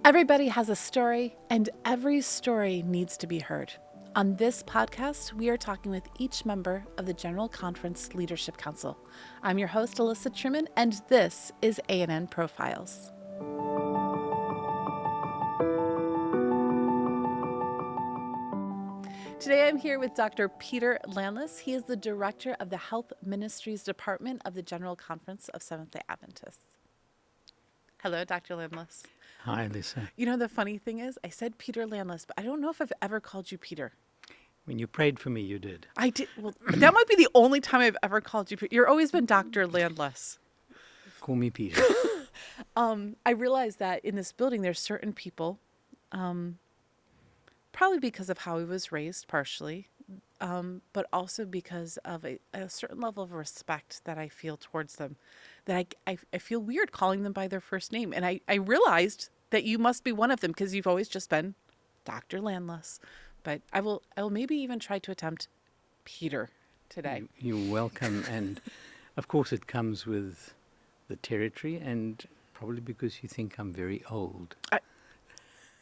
Everybody has a story, and every story needs to be heard. On this podcast, we are talking with each member of the General Conference Leadership Council. I'm your host, Alyssa Truman, and this is A&N Profiles. Today I'm here with Dr. Peter Landless. He is the Director of the Health Ministries Department of the General Conference of Seventh-day Adventists. Hello, Dr. Landless. Hi, Alyssa. You know, the funny thing is, I said Peter Landless, but I don't know if I've ever called you Peter. When you prayed for me, you did. I did. Well, that might be the only time I've ever called you Peter. You've always been Dr. Landless. Call me Peter. I realized that in this building, there's certain people, probably because of how he was raised, partially, but also because of a certain level of respect that I feel towards them, that I feel weird calling them by their first name. And I realized that you must be one of them because you've always just been Dr. Landless. But I will maybe even try to attempt Peter today. You're welcome. And of course, it comes with the territory, and probably because you think I'm very old.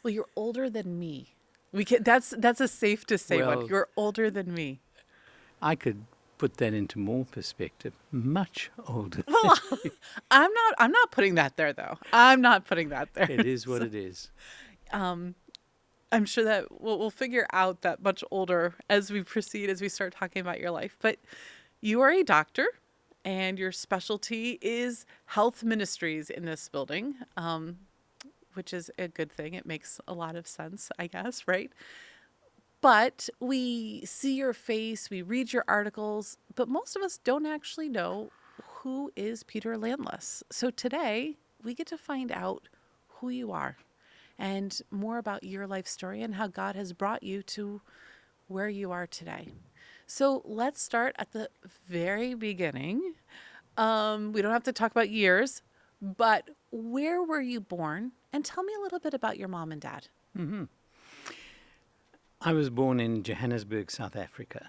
Well, you're older than me. That's a safe to say one. You're older than me. I could put that into more perspective. Much older. Well, I'm not putting that there, though. I'm not putting that there. It is what it is. I'm sure that we'll figure out that much older as we proceed, as we start talking about your life. But you are a doctor, and your specialty is health ministries in this building, which is a good thing. It makes a lot of sense, I guess, right? But we see your face, we read your articles, but most of us don't actually know who is Peter Landless. So today, we get to find out who you are and more about your life story and how God has brought you to where you are today. So let's start at the very beginning. We don't have to talk about years, but where were you born? And tell me a little bit about your mom and dad. Mm-hmm. I was born in Johannesburg, South Africa.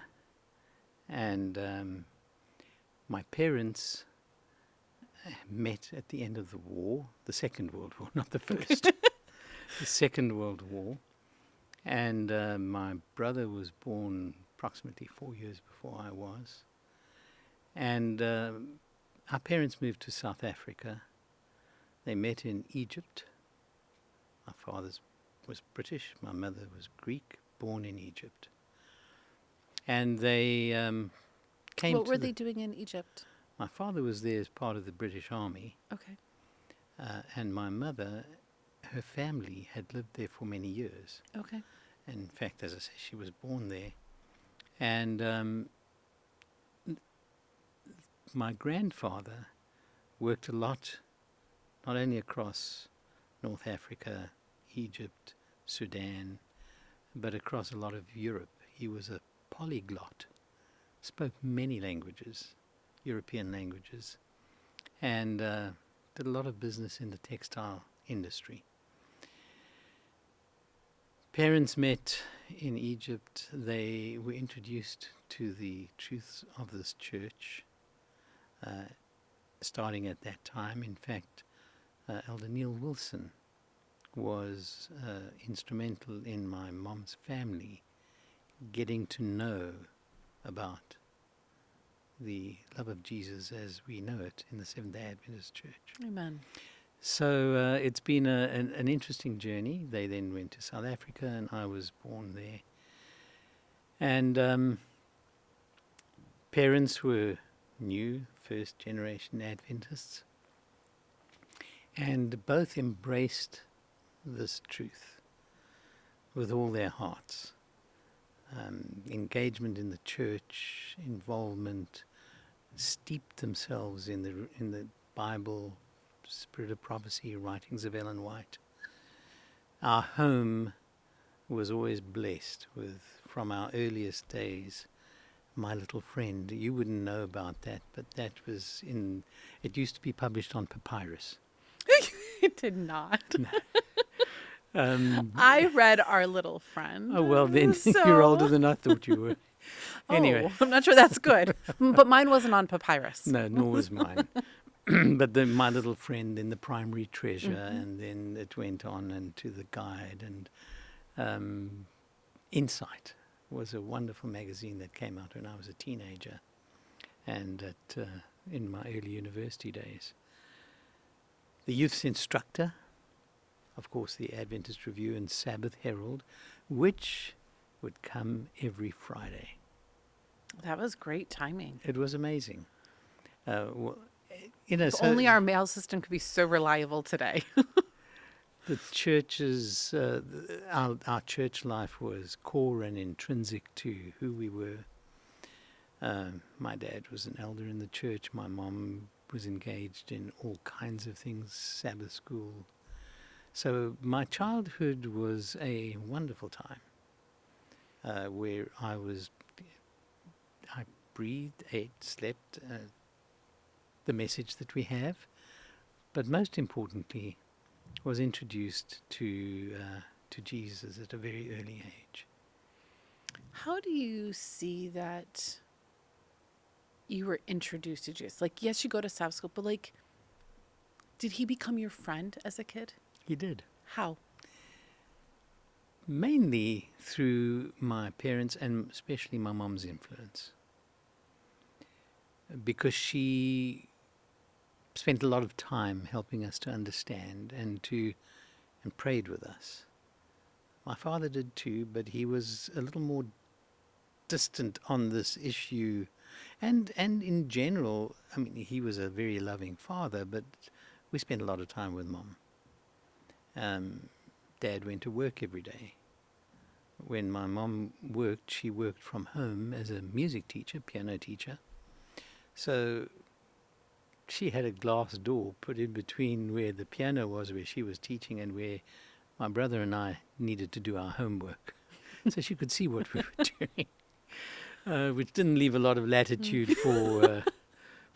And my parents met at the end of the war, the Second World War, not the first. The Second World War. And my brother was born approximately 4 years before I was. And our parents moved to South Africa. They met in Egypt. My father was British. My mother was Greek, born in Egypt. And they came to... What were they doing in Egypt? My father was there as part of the British Army. Okay. And my mother, her family had lived there for many years. Okay. And in fact, as I say, she was born there. And my grandfather worked a lot, not only across North Africa, Egypt, Sudan, but across a lot of Europe. He was a polyglot, spoke many languages, European languages, and did a lot of business in the textile industry. Parents met in Egypt. They were introduced to the truths of this church, starting at that time. In fact, Elder Neil Wilson was instrumental in my mom's family getting to know about the love of Jesus as we know it in the Seventh-day Adventist Church. Amen. So it's been an interesting journey. They then went to South Africa, and I was born there. And parents were new, first-generation Adventists, and both embraced this truth with all their hearts. Engagement in the church, involvement, steeped themselves in the Bible, Spirit of Prophecy, writings of Ellen White. Our home was always blessed with, from our earliest days, My Little Friend. You wouldn't know about that, but that was it used to be published on papyrus. It did not. No. I read Our Little Friend. Oh, well, then you're older than I thought you were. Anyway. I'm not sure that's good. But mine wasn't on papyrus. No, nor was mine. But then my little friend, then the primary treasure, and then it went on and to the guide. And Insight was a wonderful magazine that came out when I was a teenager and in my early university days. The Youth's Instructor, of course, the Adventist Review and Sabbath Herald, which would come every Friday. That was great timing. It was amazing. If only our mail system could be so reliable today. The churches, our church life was core and intrinsic to who we were. My dad was an elder in the church. My mom was engaged in all kinds of things, Sabbath school. So my childhood was a wonderful time where I breathed, ate, slept, the message that we have, but most importantly, was introduced to Jesus at a very early age. How do you see that you were introduced to Jesus? Like, yes, you go to Sabbath school, but like, did he become your friend as a kid? He did. How? Mainly through my parents and especially my mom's influence. Because she spent a lot of time helping us to understand and prayed with us. My father did too, but he was a little more distant on this issue. And in general, I mean, he was a very loving father, but we spent a lot of time with Mom. Dad went to work every day. When my mom worked, she worked from home as a music teacher, piano teacher. So she had a glass door put in between where the piano was, where she was teaching, and where my brother and I needed to do our homework. So she could see what we were doing, which didn't leave a lot of latitude for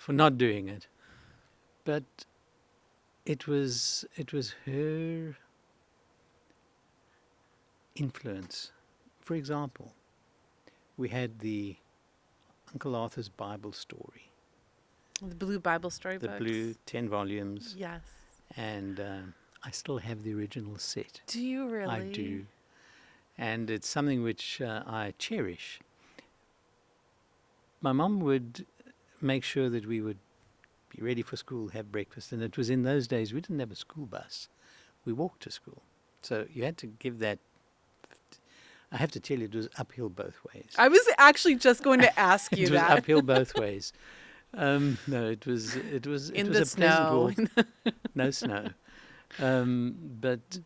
not doing it. But it was her influence. For example, we had the Uncle Arthur's Bible story. The blue Bible story books. The blue 10 volumes. Yes. And I still have the original set. Do you really? I do. And it's something which I cherish. My mum would make sure that we would be ready for school, have breakfast. And it was in those days, we didn't have a school bus. We walked to school. So you had to give that. I have to tell you, it was uphill both ways. I was actually just going to ask you that. It was uphill both ways. No, it was in it was the a snow. pleasant walk. No snow. But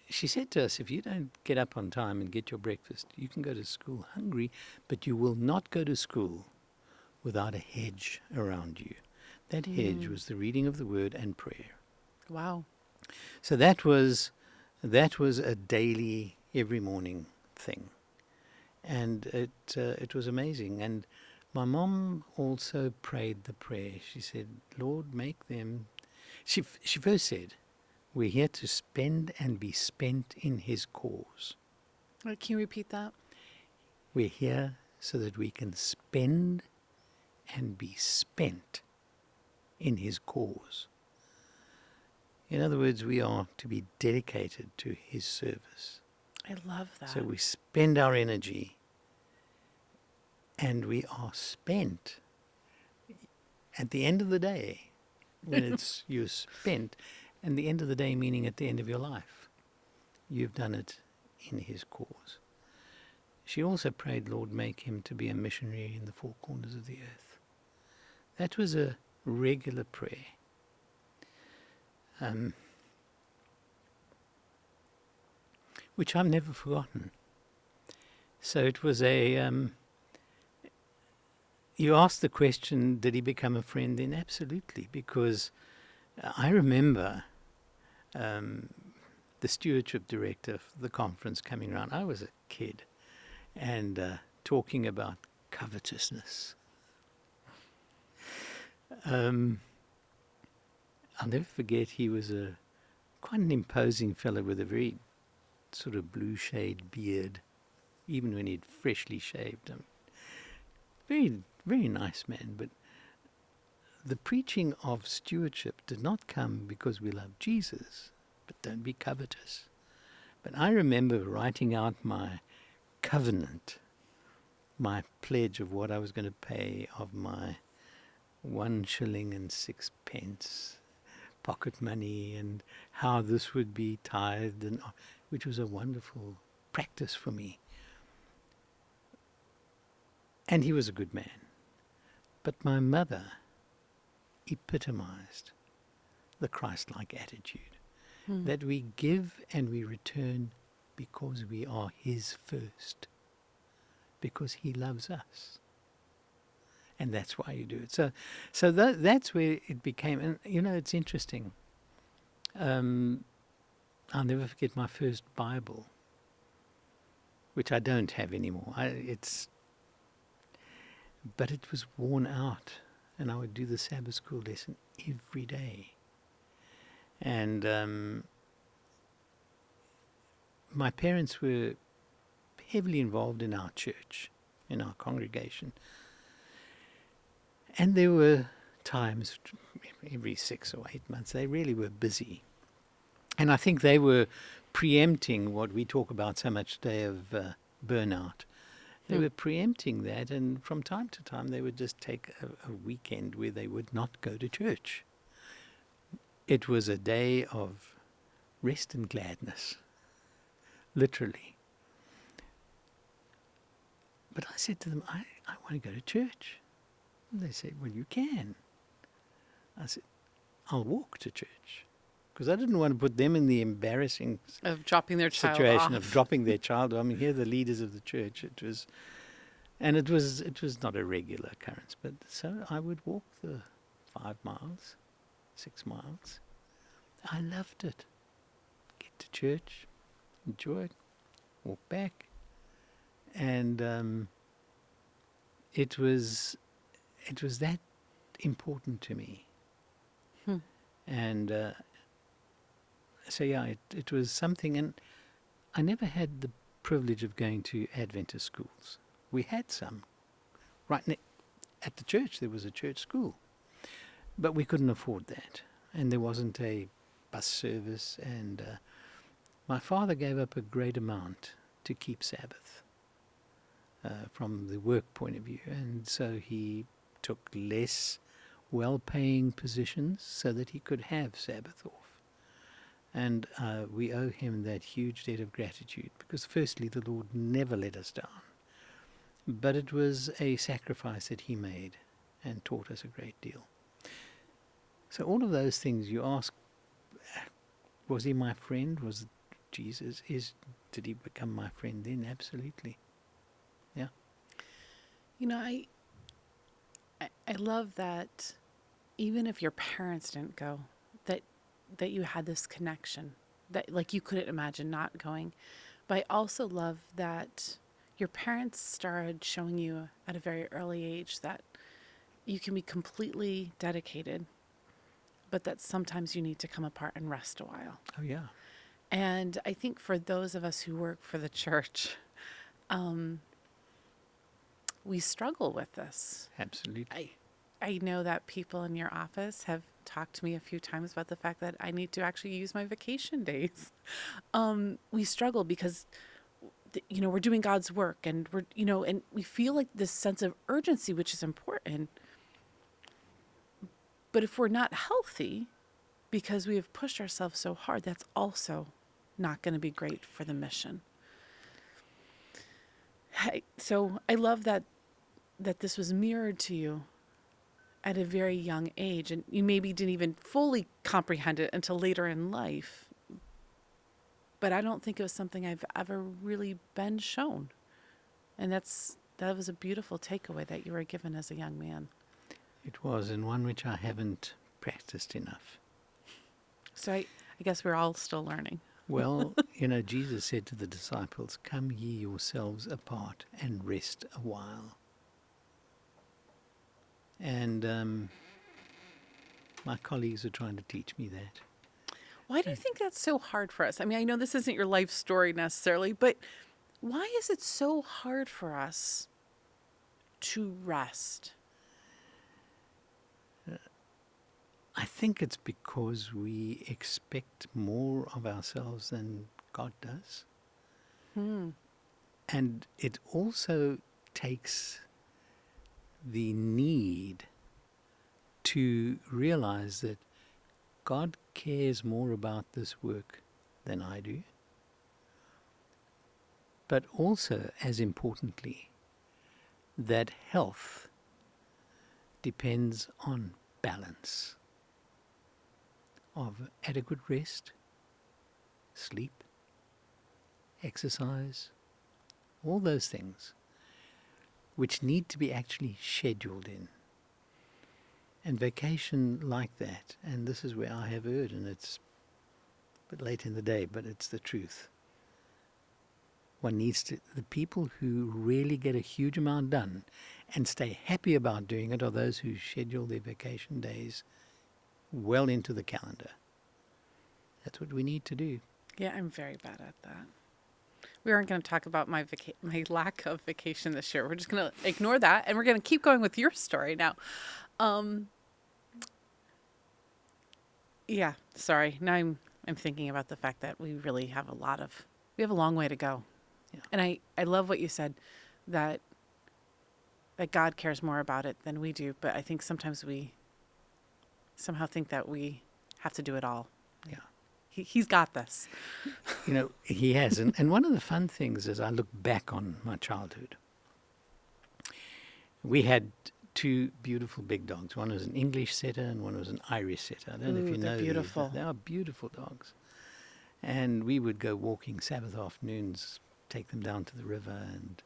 she said to us, if you don't get up on time and get your breakfast, you can go to school hungry, but you will not go to school without a hedge around you. That hedge was the reading of the word and prayer. Wow. So that was a daily, every morning thing. And it was amazing. And my mom also prayed the prayer. She said, Lord, make them... She first said, we're here to spend and be spent in his cause. Wait, can you repeat that? We're here so that we can spend and be spent in his cause. In other words, we are to be dedicated to his service. I love that. So we spend our energy and we are spent at the end of the day. When you're spent, and the end of the day meaning at the end of your life. You've done it in his cause. She also prayed, Lord, make him to be a missionary in the four corners of the earth. That was a regular prayer. Which I've never forgotten. So it was you asked the question, did he become a friend then? Absolutely, because I remember the stewardship director of the conference coming around. I was a kid and talking about covetousness. I'll never forget, he was quite an imposing fellow with a very sort of blue shade beard, even when he'd freshly shaved him. Very, very nice man, but the preaching of stewardship did not come because we love Jesus, but don't be covetous. But I remember writing out my covenant, my pledge of what I was going to pay of my 1 shilling and 6 pence pocket money, and how this would be tithed, and which was a wonderful practice for me. And he was a good man. But my mother epitomized the Christ-like attitude, that we give and we return because we are his first, because he loves us. And that's why you do it. So that's where it became, and it's interesting. I'll never forget my first Bible, which I don't have anymore. But it was worn out, and I would do the Sabbath school lesson every day. And my parents were heavily involved in our church, in our congregation. And there were times, every 6 or 8 months, they really were busy. And I think they were preempting what we talk about so much today of burnout. They were preempting that, and from time to time they would just take a weekend where they would not go to church. It was a day of rest and gladness, literally. But I said to them, I want to go to church. And they said, well, you can. I said, I'll walk to church. Because I didn't want to put them in the embarrassing Of dropping their child situation off. of dropping their child. I mean, here are the leaders of the church. It was not a regular occurrence. But so I would walk the 5 miles, 6 miles. I loved it. Get to church, enjoy it, walk back. And it was that important to me. And so yeah, it was something, and I never had the privilege of going to Adventist schools. We had some. At the church, there was a church school. But we couldn't afford that. And there wasn't a bus service. And my father gave up a great amount to keep Sabbath from the work point of view. And so he took less well-paying positions so that he could have Sabbath off. And we owe him that huge debt of gratitude, because firstly, the Lord never let us down. But it was a sacrifice that he made and taught us a great deal. So all of those things you ask, was he my friend? Was Jesus? Did he become my friend then? Absolutely. Yeah. I love that even if your parents didn't go, that you had this connection, that like you couldn't imagine not going. But I also love that your parents started showing you at a very early age that you can be completely dedicated, but that sometimes you need to come apart and rest a while. Oh, yeah. And I think for those of us who work for the church, we struggle with this. Absolutely. I know that people in your office have talked to me a few times about the fact that I need to actually use my vacation days. We struggle because, we're doing God's work, and and we feel like this sense of urgency, which is important. But if we're not healthy because we have pushed ourselves so hard, that's also not going to be great for the mission. So I love that this was mirrored to you at a very young age, and you maybe didn't even fully comprehend it until later in life. But I don't think it was something I've ever really been shown. And that was a beautiful takeaway that you were given as a young man. It was, and one which I haven't practiced enough. So I guess we're all still learning. Well, Jesus said to the disciples, "Come ye yourselves apart and rest a while." And my colleagues are trying to teach me that. Why do you think that's so hard for us? I mean, I know this isn't your life story necessarily, but why is it so hard for us to rest? I think it's because we expect more of ourselves than God does. And it also takes the need to realize that God cares more about this work than I do. But also, as importantly, that health depends on balance of adequate rest, sleep, exercise, all those things which need to be actually scheduled in. And vacation like that, and this is where I have erred, and it's a bit late in the day, but it's the truth. One needs to, the people who really get a huge amount done and stay happy about doing it are those who schedule their vacation days well into the calendar. That's what we need to do. Yeah, I'm very bad at that. We aren't going to talk about my lack of vacation this year. We're just going to ignore that, and we're going to keep going with your story now. Yeah, sorry. Now I'm thinking about the fact that we really have we have a long way to go. Yeah. And I love what you said, that God cares more about it than we do. But I think sometimes we somehow think that we have to do it all. Yeah. He's got this. You know, he has. And one of the fun things as I look back on my childhood, we had two beautiful big dogs. One was an English setter and one was an Irish setter. I don't know if you know they're these, beautiful. but they are beautiful dogs. And we would go walking Sabbath afternoons, take them down to the river, and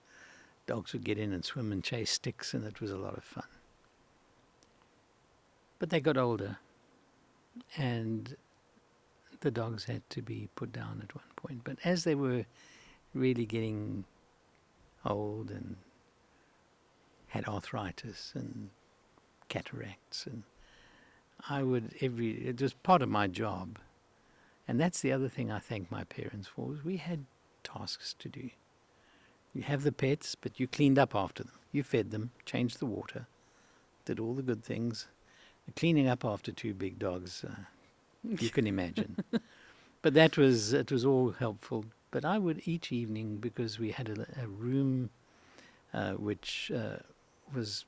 dogs would get in and swim and chase sticks, and it was a lot of fun. But they got older, and the dogs had to be put down at one point. But as they were really getting old and had arthritis and cataracts, and it was part of my job. And that's the other thing I thank my parents for, was we had tasks to do. You have the pets, but you cleaned up after them. You fed them, changed the water, did all the good things. The cleaning up after two big dogs, you can imagine. But it was all helpful. But I would each evening, because we had a room which was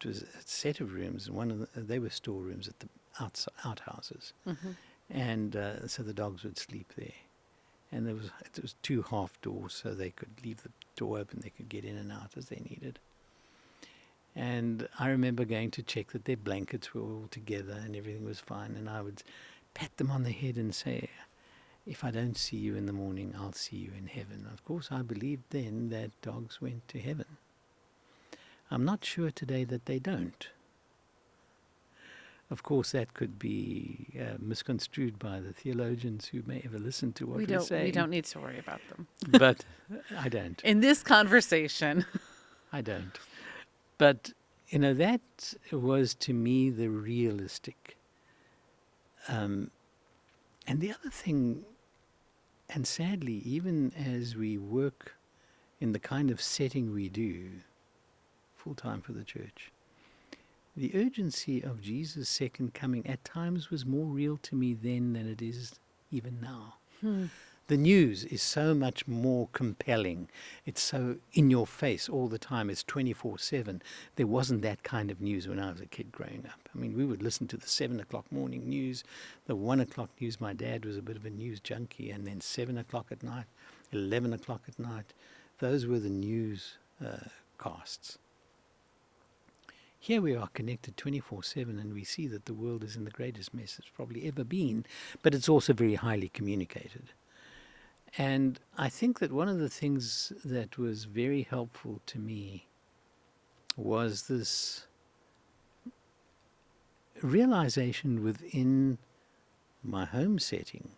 a set of rooms, and they were storerooms at the outhouses. Mm-hmm. And so the dogs would sleep there. And it was two half doors, so they could leave the door open, they could get in and out as they needed. And I remember going to check that their blankets were all together and everything was fine, and I would pat them on the head and say, if I don't see you in the morning, I'll see you in heaven. Of course, I believed then that dogs went to heaven. I'm not sure today that they don't. Of course, that could be misconstrued by the theologians who may ever listen to what we're saying. We don't need to worry about them. But I don't. In this conversation. I don't. But, that was to me the realistic. And the other thing, and sadly, even as we work in the kind of setting we do, full-time for the church, the urgency of Jesus' second coming at times was more real to me then than it is even now. The news is so much more compelling. It's so in your face all the time. It's 24/7. There wasn't that kind of news when I was a kid growing up. I mean, we would listen to the 7 o'clock morning news, the 1 o'clock news. My dad was a bit of a news junkie. And then 7 o'clock at night, 11 o'clock at night. Those were the news casts. Here we are connected 24/7, and we see that the world is in the greatest mess it's probably ever been, but it's also very highly communicated. And I think that one of the things that was very helpful to me was this realization within my home setting,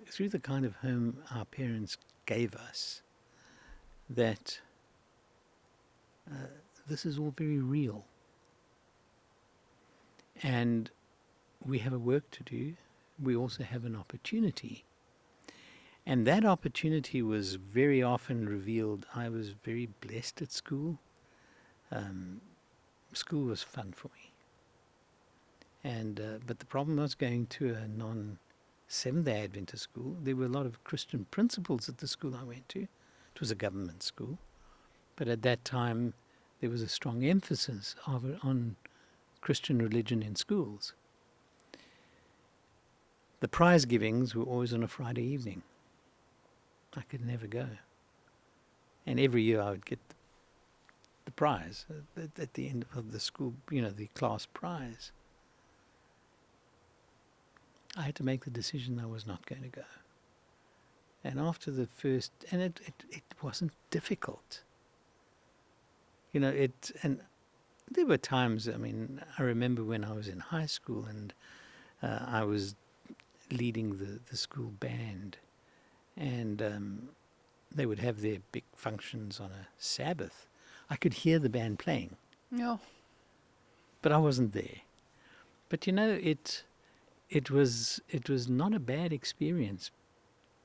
through the kind of home our parents gave us, that this is all very real. And we have a work to do. We also have an opportunity. And that opportunity was very often revealed. I was very blessed at school. School was fun for me. But the problem was going to a Seventh-day Adventist school. There were a lot of Christian principles at the school I went to. It was a government school. But at that time, there was a strong emphasis on Christian religion in schools. The prize givings were always on a Friday evening. I could never go. And every year I would get the prize at the end of the school, the class prize. I had to make the decision I was not going to go. And after the first, and it wasn't difficult. And there were times, I remember when I was in high school and I was leading the school band, and they would have their big functions on a Sabbath. I could hear the band playing. No. But I wasn't there. But it was not a bad experience.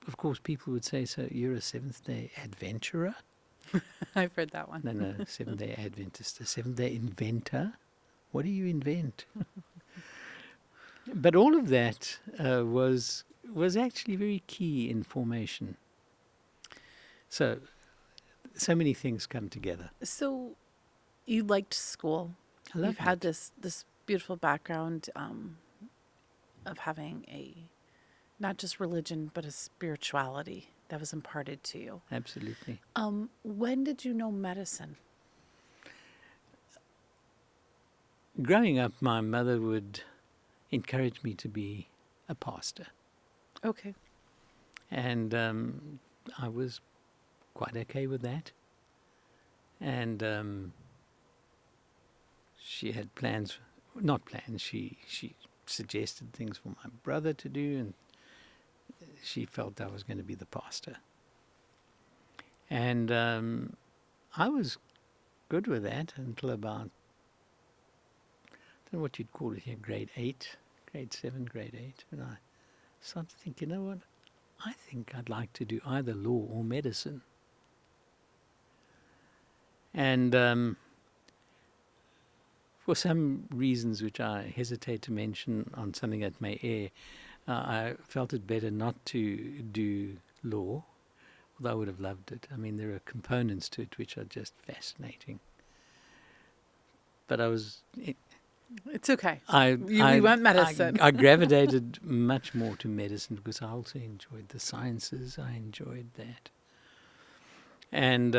Of course, people would say, so you're a Seventh-day adventurer? I've heard that one. No, Seventh-day Adventist. A Seventh-day inventor? What do you invent? But all of that was actually very key in formation. So many things come together. So you liked school. I loved You've had it. this beautiful background of having not just religion, but a spirituality that was imparted to you. Absolutely. When did you know medicine? Growing up, my mother would encourage me to be a pastor. Okay. And I was quite okay with that. And she had she suggested things for my brother to do, and she felt I was going to be the pastor. And I was good with that until about, I don't know what you'd call it here, grade 7, grade 8. And I started to think, you know what, I think I'd like to do either law or medicine. And for some reasons which I hesitate to mention on something that may air, I felt it better not to do law, although I would have loved it. There are components to it which are just fascinating. But I was... It's okay. We went medicine. I gravitated much more to medicine because I also enjoyed the sciences. I enjoyed that. And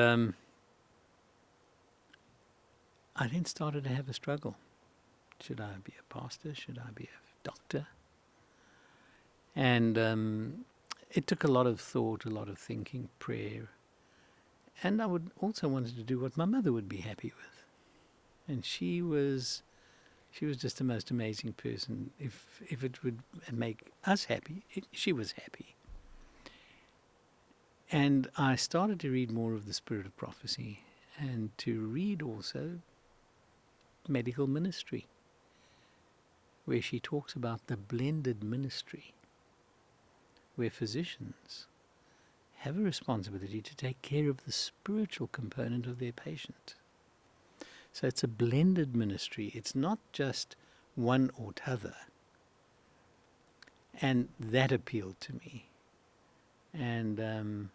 I then started to have a struggle. Should I be a pastor? Should I be a doctor? And it took a lot of thought, a lot of thinking, prayer. And I would also wanted to do what my mother would be happy with. And she was just the most amazing person. If it would make us happy, she was happy. And I started to read more of the Spirit of Prophecy and to read also medical ministry, where she talks about the blended ministry, where physicians have a responsibility to take care of the spiritual component of their patient. So it's a blended ministry. It's not just one or t'other. And that appealed to me. And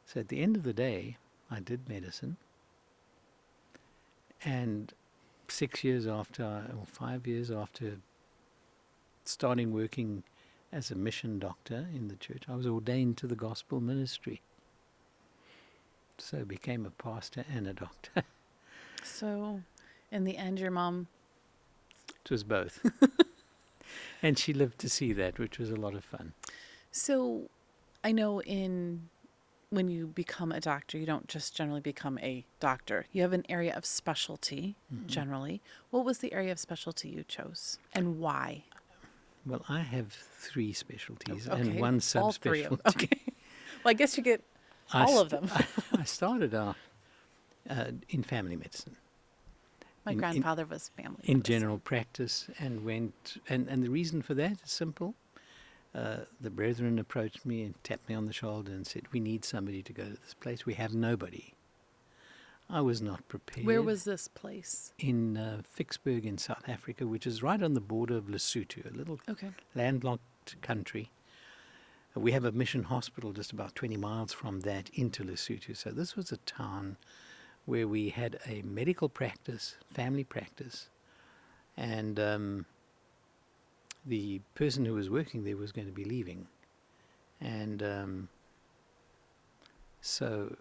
so at the end of the day, I did medicine. And 5 years after starting working as a mission doctor in the church, I was ordained to the gospel ministry. So I became a pastor and a doctor. So in the end, your mom... It was both. And she lived to see that, which was a lot of fun. So I know when you become a doctor, you don't just generally become a doctor. You have an area of specialty, generally. What was the area of specialty you chose, and why? Well, I have 3 specialties Okay, and 1 subspecialty. all 3 of them. Okay. Well, I guess you get all of them. I started off in family medicine. My grandfather was family in medicine. general practice, and the reason for that is simple. The brethren approached me and tapped me on the shoulder and said, we need somebody to go to this place. We have nobody. I was not prepared. Where was this place? In Vicksburg in South Africa, which is right on the border of Lesotho, a little Okay. landlocked country. We have a mission hospital just about 20 miles from that into Lesotho. So this was a town where we had a medical practice, family practice, and the person who was working there was going to be leaving. And so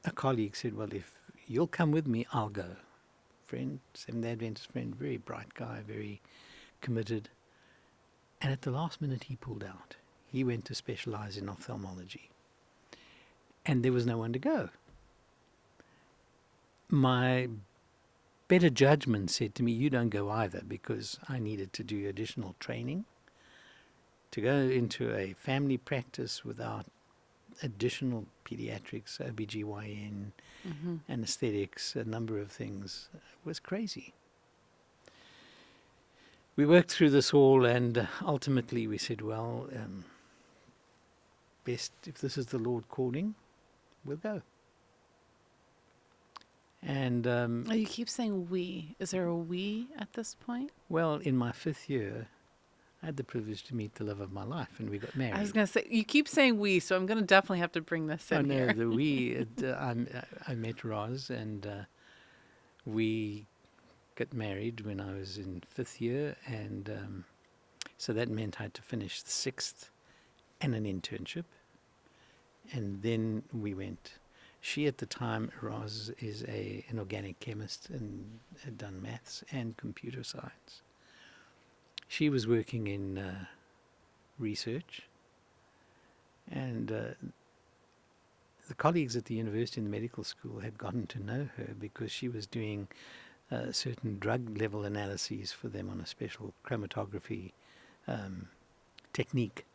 a colleague said, well, if you'll come with me, I'll go. Friend, Seventh-day Adventist friend, very bright guy, very committed. And at the last minute, he pulled out. He went to specialize in ophthalmology. And there was no one to go. My better judgment said to me, you don't go either, because I needed to do additional training. To go into a family practice without additional pediatrics, OBGYN, anesthetics, a number of things, was crazy. We worked through this all, and ultimately we said, well, best, if this is the Lord calling, we'll go. And You keep saying we. Is there a we at this point? well, in my 5th year, I had the privilege to meet the love of my life, and we got married. I was going to say, you keep saying we, so I'm going to definitely have to bring this in no, here. the we. I met Roz, and we got married when I was in 5th year, and so that meant I had to finish the 6th and an internship, and then we went. She, at the time, Roz, is an organic chemist and had done maths and computer science. She was working in research, and the colleagues at the university and the medical school had gotten to know her because she was doing certain drug level analyses for them on a special chromatography technique.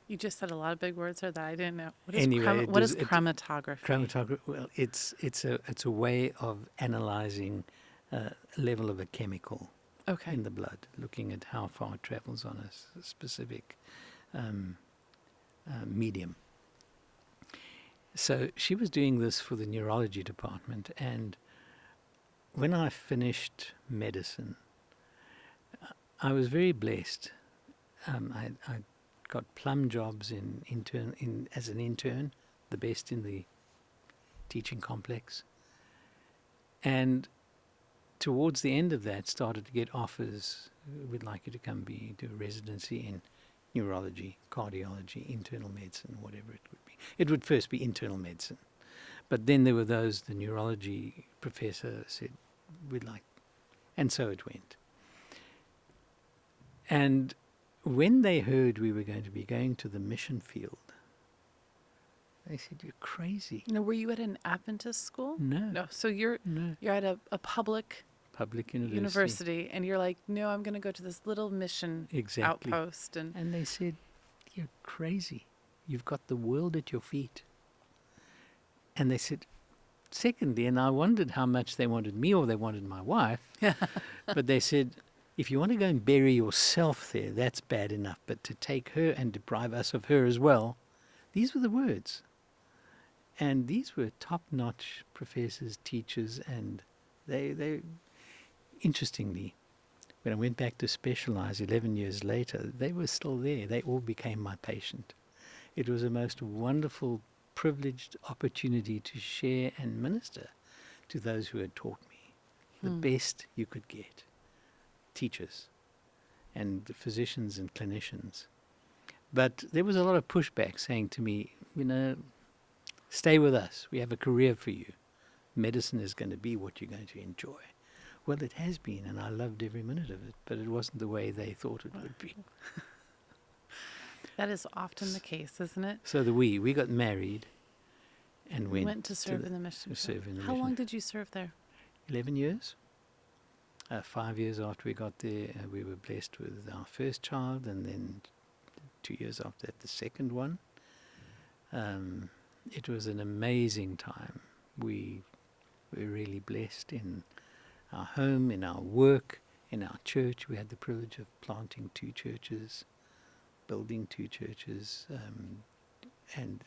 You just said a lot of big words there that I didn't know. What is chromatography? Chromatography. Well, it's a way of analyzing level of a chemical in the blood, looking at how far it travels on a specific medium. So she was doing this for the neurology department, and when I finished medicine, I was very blessed. I got plum jobs as an intern, the best in the teaching complex, and towards the end of that, started to get offers. We'd like you to come do a residency in neurology, cardiology, internal medicine, whatever it would be. It would first be internal medicine. But then there were those, the neurology professor said, we'd like, and so it went. And when they heard we were going to be going to the mission field, they said, you're crazy. Now, were you at an Adventist school? No. So you're at a public university, and you're like, no, I'm going to go to this little mission outpost. And they said, you're crazy. You've got the world at your feet. And they said, secondly, and I wondered how much they wanted me or they wanted my wife, but they said, if you want to go and bury yourself there, that's bad enough. But to take her and deprive us of her as well, these were the words. And these were top-notch professors, teachers, and they interestingly, when I went back to specialize 11 years later, they were still there. They all became my patient. It was a most wonderful, privileged opportunity to share and minister to those who had taught me. The best you could get. Teachers and physicians and clinicians. But there was a lot of pushback saying to me, stay with us. We have a career for you. Medicine is going to be what you're going to enjoy. Well, it has been, and I loved every minute of it, but it wasn't the way they thought it would be. That is often the case, isn't it? So we got married and went to serve in the mission. How long did you serve there? 11 years. 5 years after we got there, we were blessed with our first child, and then 2 years after that, the second one. It was an amazing time. We were really blessed in our home, in our work, in our church. We had the privilege of planting 2 churches, building 2 churches, and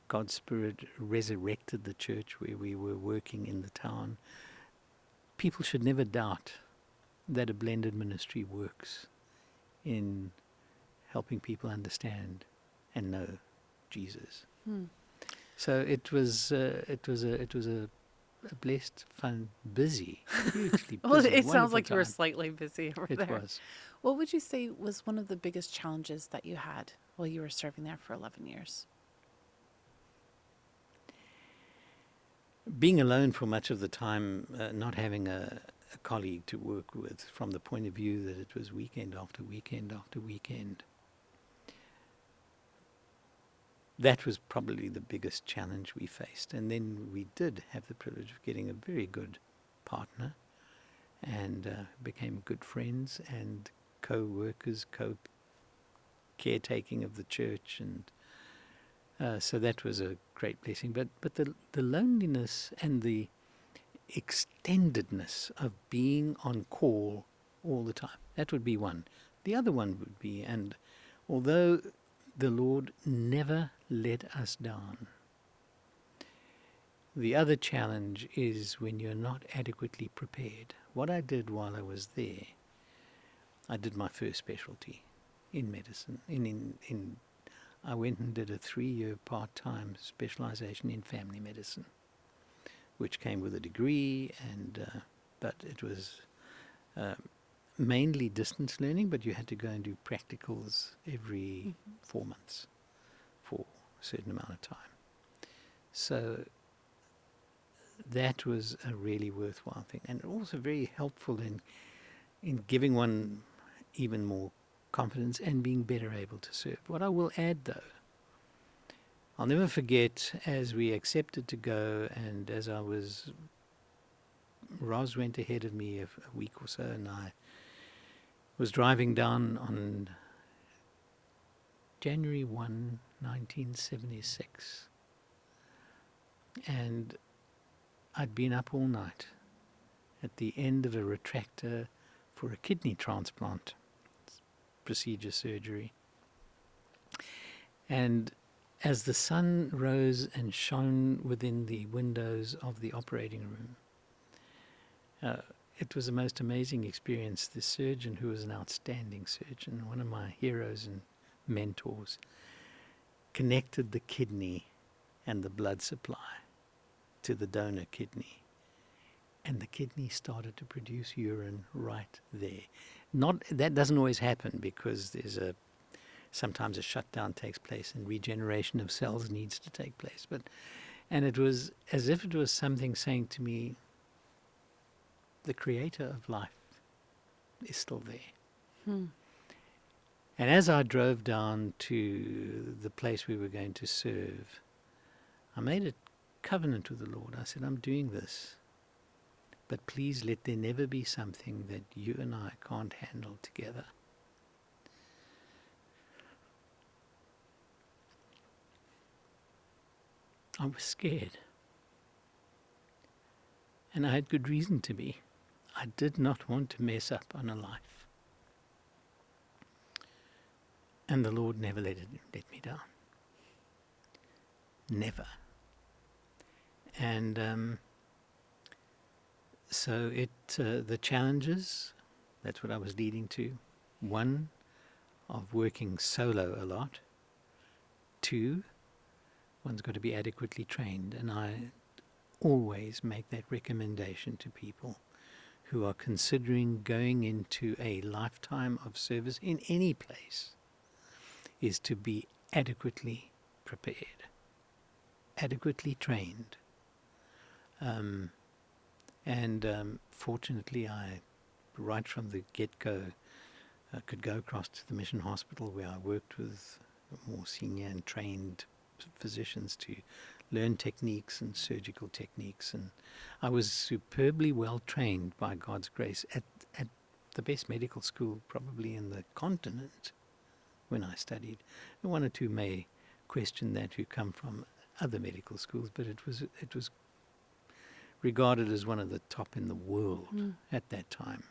God's Spirit resurrected the church where we were working in the town. People should never doubt that a blended ministry works in helping people understand and know Jesus. So it was a blessed, fun, busy, hugely busy. Well, it sounds wonderful like you were time. slightly busy over It there. was. What would you say was one of the biggest challenges that you had while you were serving there for 11 years? Being alone for much of the time, not having a colleague to work with, from the point of view that it was weekend after weekend after weekend. That was probably the biggest challenge we faced. And then we did have the privilege of getting a very good partner, and became good friends and co-workers, caretaking of the church, and so that was a great blessing. But the loneliness and the extendedness of being on call all the time, that would be one. The other one would be, and although the Lord never let us down, the other challenge is when you're not adequately prepared. What I did while I was there, I did my first specialty in medicine. I went and did a 3-year part-time specialization in family medicine, which came with a degree, and but it was mainly distance learning, but you had to go and do practicals every 4 months for a certain amount of time. So that was a really worthwhile thing, and also very helpful in giving one even more confidence and being better able to serve. What I will add, though, I'll never forget, as we accepted to go, and as Roz went ahead of me a week or so, and I was driving down on January 1, 1976, and I'd been up all night at the end of a retractor for a kidney transplant procedure surgery. And as the sun rose and shone within the windows of the operating room, it was a most amazing experience. The surgeon, who was an outstanding surgeon, one of my heroes and mentors, connected the kidney and the blood supply to the donor kidney, and the kidney started to produce urine right there. That doesn't always happen, because sometimes a shutdown takes place and regeneration of cells needs to take place. And it was as if it was something saying to me, the creator of life is still there. And as I drove down to the place we were going to serve, I made a covenant with the Lord. I said, I'm doing this, but please let there never be something that you and I can't handle together. I was scared. And I had good reason to be. I did not want to mess up on a life. And the Lord never let me down. Never. And so the challenges, that's what I was leading to. 1, of working solo a lot. 2, one's got to be adequately trained. And I always make that recommendation to people who are considering going into a lifetime of service in any place, is to be adequately prepared, adequately trained. Fortunately, I, right from the get-go, could go across to the mission hospital, where I worked with more senior and trained physicians to learn techniques and surgical techniques. And I was superbly well trained by God's grace at the best medical school probably in the continent when I studied. And 1 or 2 may question that who come from other medical schools, but it was regarded as one of the top in the world at that time.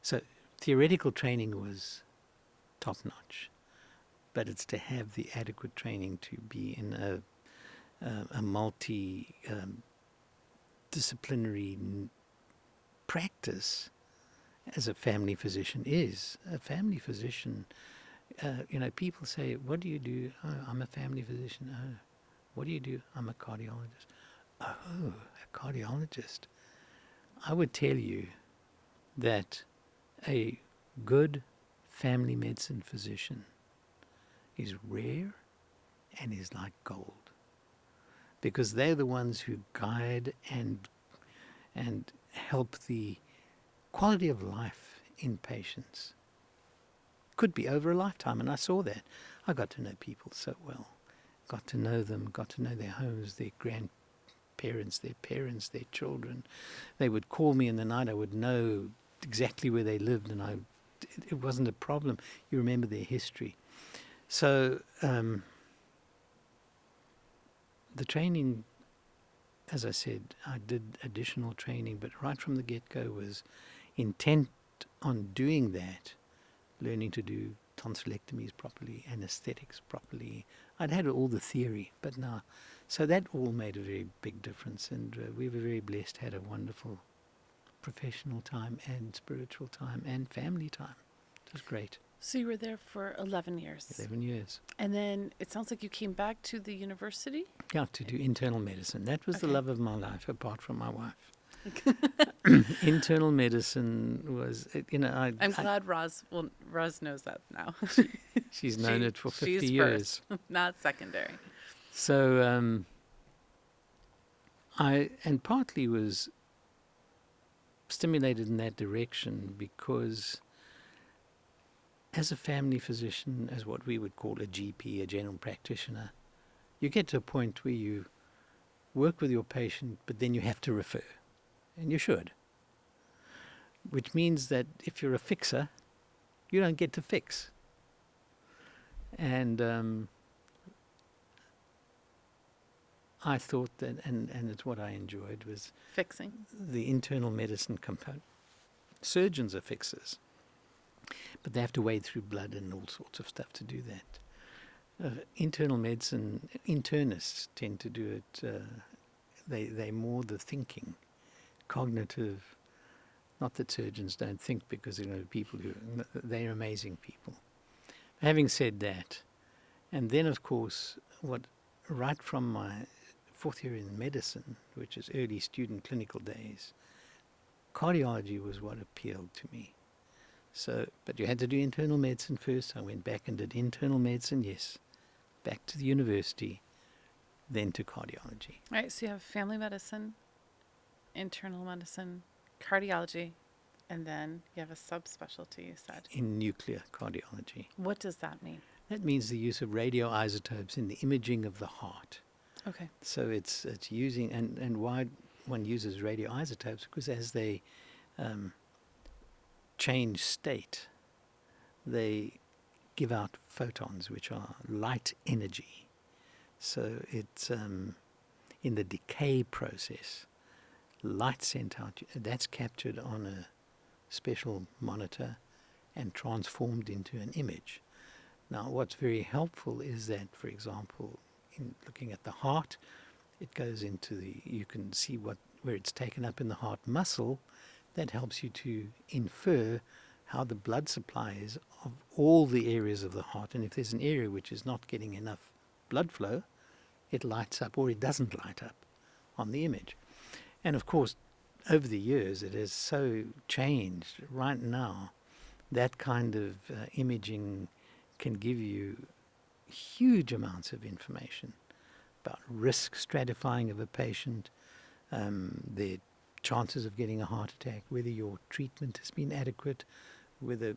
So theoretical training was top notch, but it's to have the adequate training to be in a multi disciplinary practice as a family physician is. A family physician, people say, what do you do? Oh, I'm a family physician. Oh, what do you do? I'm a cardiologist. Oh, a cardiologist. I would tell you that a good family medicine physician is rare and is like gold, because they're the ones who guide and help the quality of life in patients. Could be over a lifetime, and I saw that. I got to know people so well. Got to know them, got to know their homes, their grandparents, their parents, their children. They would call me in the night. I would know exactly where they lived, and it wasn't a problem. You remember their history. So the training, as I said, I did additional training, but right from the get-go was intent on doing that, learning to do tonsillectomies properly, anesthetics properly. I'd had all the theory, but now, so that all made a very big difference, and we were very blessed, had a wonderful professional time and spiritual time and family time. It was great. So you were there for 11 years. 11 years. And then it sounds like you came back to the university? Yeah, to do internal medicine. That was the love of my life, apart from my wife. Internal medicine was, I'm glad Roz knows that now. She's known it for 50 she's years. First, not secondary. So I partly was stimulated in that direction because as a family physician, as what we would call a GP, a general practitioner, you get to a point where you work with your patient, but then you have to refer. And you should. Which means that if you're a fixer, you don't get to fix. And I thought that, and it's what I enjoyed, was fixing the internal medicine component. Surgeons are fixers, but they have to wade through blood and all sorts of stuff to do that. Internal medicine, internists tend to do it. They're more the thinking, cognitive. Not that surgeons don't think, because people who they're amazing people. Having said that, and then of course, right from my fourth year in medicine, which is early student clinical days, cardiology was what appealed to me. So, but you had to do internal medicine first. I went back and did internal medicine, yes, back to the university, then to cardiology. All right, so you have family medicine, internal medicine, cardiology, and then you have a subspecialty, you said. In nuclear cardiology. What does that mean? That means the use of radioisotopes in the imaging of the heart. Okay. So it's using, and why one uses radioisotopes, because as they change state, they give out photons, which are light energy. So it's in the decay process, light sent out, that's captured on a special monitor and transformed into an image. Now, what's very helpful is that, for example, in looking at the heart, it goes into you can see where it's taken up in the heart muscle. That helps you to infer how the blood supply is of all the areas of the heart. And if there's an area which is not getting enough blood flow, it lights up, or it doesn't light up on the image. And of course, over the years, it has so changed. Right now, that kind of imaging can give you huge amounts of information about risk stratifying of a patient, their chances of getting a heart attack, whether your treatment has been adequate, whether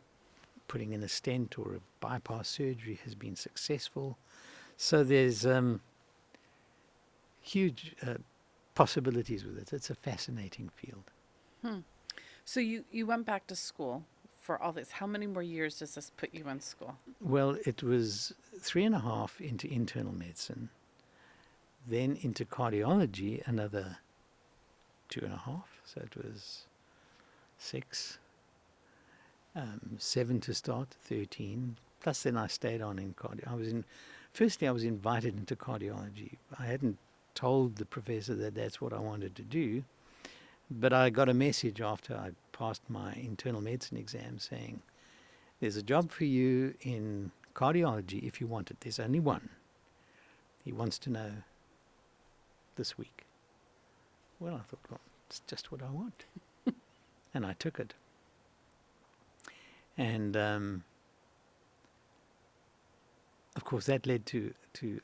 putting in a stent or a bypass surgery has been successful. So there's huge possibilities with it. It's a fascinating field. So you went back to school for all this. How many more years does this put you in school? Well, it was 3.5 into internal medicine, then into cardiology, another 2.5. So it was 6, 7 to start, 13. Plus then I stayed on in cardio. Firstly I was invited into cardiology. I hadn't told the professor that that's what I wanted to do. But I got a message after I passed my internal medicine exam saying, there's a job for you in cardiology if you want it. There's only one. He wants to know this week. Well, I thought, well, it's just what I want. And I took it. And, of course, that led to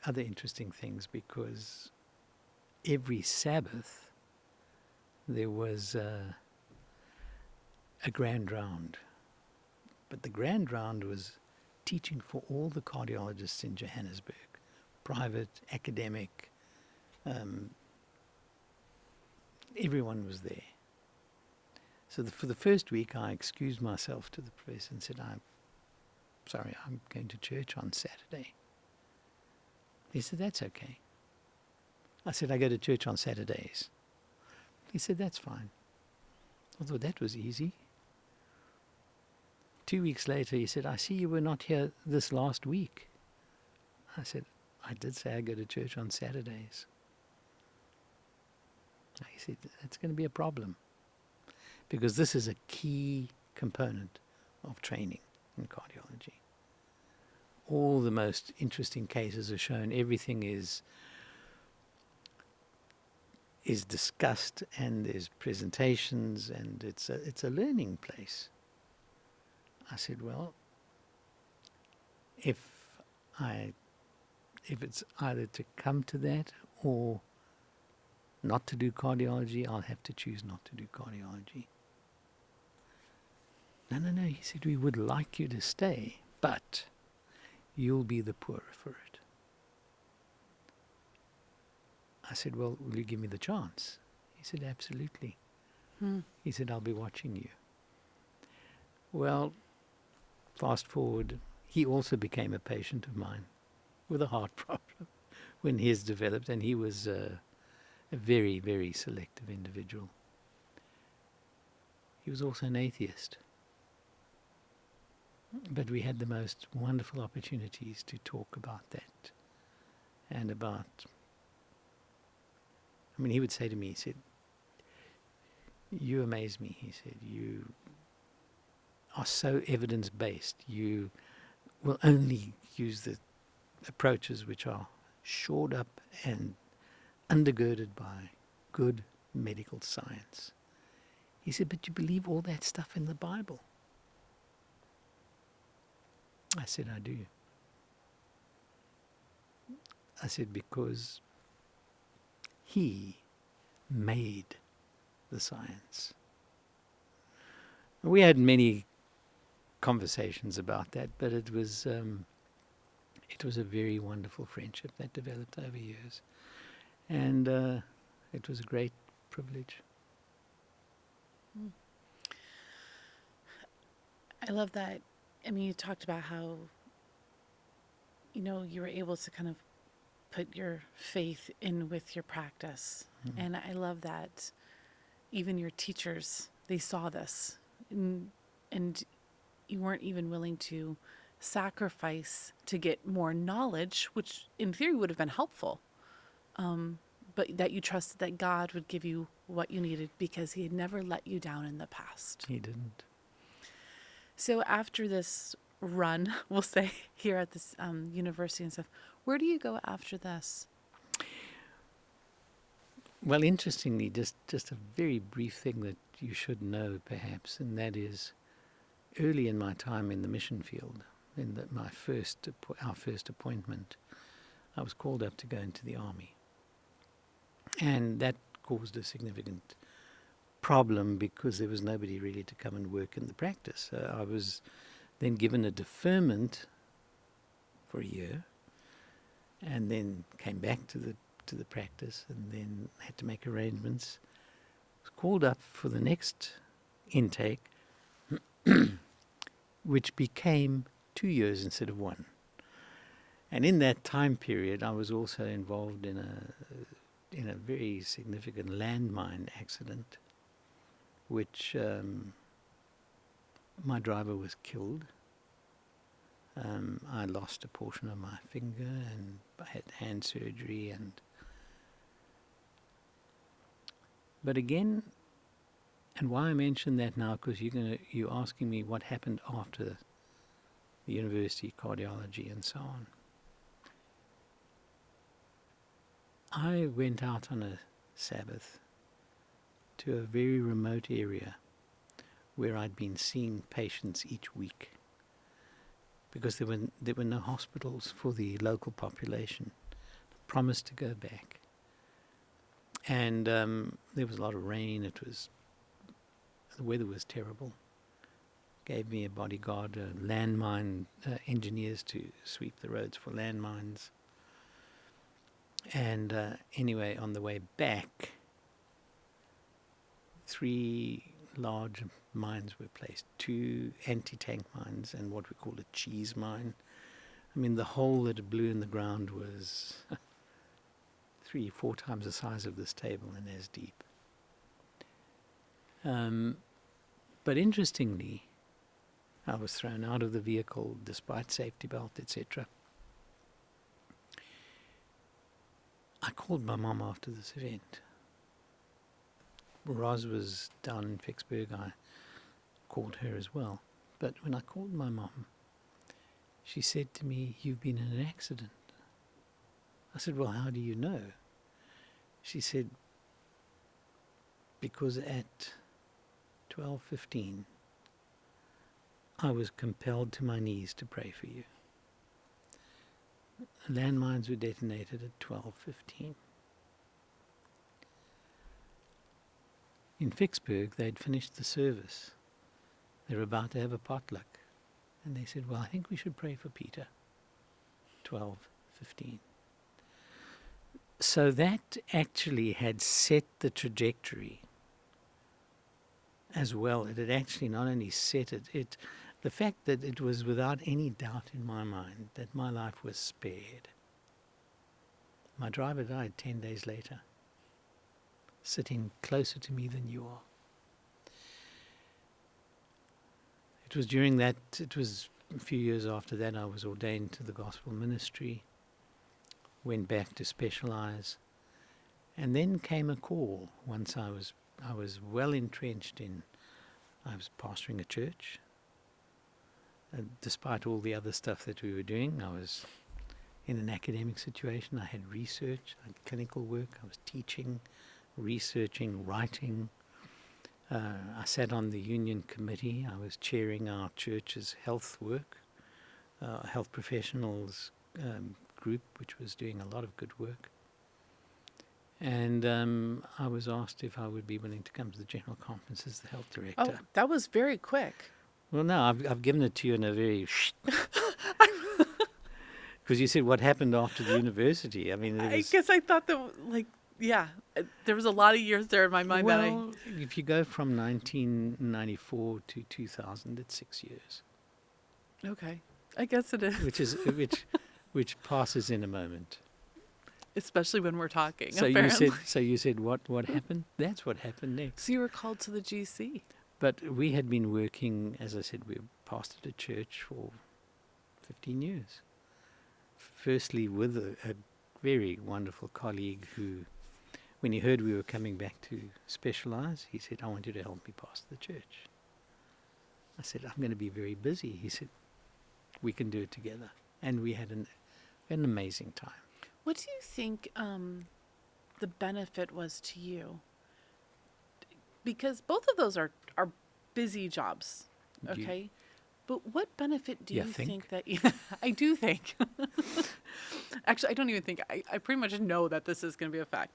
other interesting things, because every Sabbath there was a grand round. But the grand round was teaching for all the cardiologists in Johannesburg, private, academic. Everyone was there. So for the first week, I excused myself to the professor and said, I'm sorry, I'm going to church on Saturday. He said, that's okay. I said, I go to church on Saturdays. He said, that's fine. I thought that was easy. 2 weeks later, he said, I see you were not here this last week. I said, I did say I go to church on Saturdays. He said, that's going to be a problem, because this is a key component of training in cardiology. All the most interesting cases are shown. Everything is discussed, and there's presentations, and it's a learning place. I said, well, if it's either to come to that or not to do cardiology, I'll have to choose not to do cardiology. No, he said, we would like you to stay, but you'll be the poorer for it. I said, well, will you give me the chance? He said, absolutely. He said, I'll be watching you. Well, fast forward, he also became a patient of mine with a heart problem when his developed, and he was a very, very selective individual. He was also an atheist. But we had the most wonderful opportunities to talk about that, and about, I mean, he would say to me, he said, you amaze me. He said, you are so evidence-based. You will only use the approaches which are shored up and undergirded by good medical science. He said, but you believe all that stuff in the Bible? I said, I do. I said, because he made the science. We had many conversations about that, but it was a very wonderful friendship that developed over years, and it was a great privilege. I love that. I mean, you talked about how, you were able to kind of put your faith in with your practice. And I love that even your teachers, they saw this, and you weren't even willing to sacrifice to get more knowledge, which in theory would have been helpful. But that you trusted that God would give you what you needed, because he had never let you down in the past. He didn't. So after this run, we'll say, here at this university and stuff, where do you go after this? Well, interestingly, just a very brief thing that you should know, perhaps, and that is, early in my time in the mission field, in our first appointment, I was called up to go into the army, and that caused a significant problem, because there was nobody really to come and work in the practice. So I was then given a deferment for a year, and then came back to the practice, and then had to make arrangements. Was called up for the next intake, which became 2 years instead of 1. And in that time period, I was also involved in a very significant landmine accident, which my driver was killed. I lost a portion of my finger, and I had hand surgery, and But again, and why I mention that now, because you're asking me what happened after the university, cardiology and so on. I went out on a Sabbath to a very remote area where I'd been seeing patients each week because there were no hospitals for the local population. I promised to go back. And there was a lot of rain. The weather was terrible. Gave me a bodyguard, landmine engineers to sweep the roads for landmines. And anyway, on the way back, 3 large mines were placed, 2 anti-tank mines and what we call a cheese mine. I mean, the hole that blew in the ground was 3-4 times the size of this table and as deep. But interestingly, I was thrown out of the vehicle despite safety belt, etc. I called my mom after this event. Roz was down in Vicksburg. I called her as well. But when I called my mom, she said to me, "You've been in an accident." I said, "Well, how do you know?" She said, "Because at 12:15, I was compelled to my knees to pray for you." Landmines were detonated at 12:15. In Vicksburg, they'd finished the service. They were about to have a potluck. And they said, "Well, I think we should pray for Peter." 12:15. So that actually had set the trajectory as well. It had actually not only set it, the fact that it was without any doubt in my mind that my life was spared. My driver died 10 days later, sitting closer to me than you are. It was a few years after that I was ordained to the gospel ministry, went back to specialize, and then came a call once I was well entrenched I was pastoring a church. Despite all the other stuff that we were doing, I was in an academic situation. I had research, I had clinical work, I was teaching, researching, writing. I sat on the union committee. I was chairing our church's health work, health professionals group, which was doing a lot of good work. And I was asked if I would be willing to come to the General Conference as the health director. Oh, that was very quick. Well, no, I've given it to you in a very... Because you said what happened after the university. I mean, I guess I thought that, there was a lot of years there in my mind if you go from 1994 to 2000, it's 6 years. Okay, I guess it is. which passes in a moment. Especially when we're talking. So apparently. you said what happened? That's what happened next. So you were called to the GC. But we had been working, as I said, we pastored a church for 15 years. Firstly, with a very wonderful colleague who, when he heard we were coming back to specialize, he said, "I want you to help me pastor the church." I said, "I'm going to be very busy." He said, "We can do it together." And we had an amazing time. What do you think the benefit was to you? Because both of those are busy jobs, okay? But what benefit do you think that... I do think. Actually, I don't even think. I pretty much know that this is going to be a fact.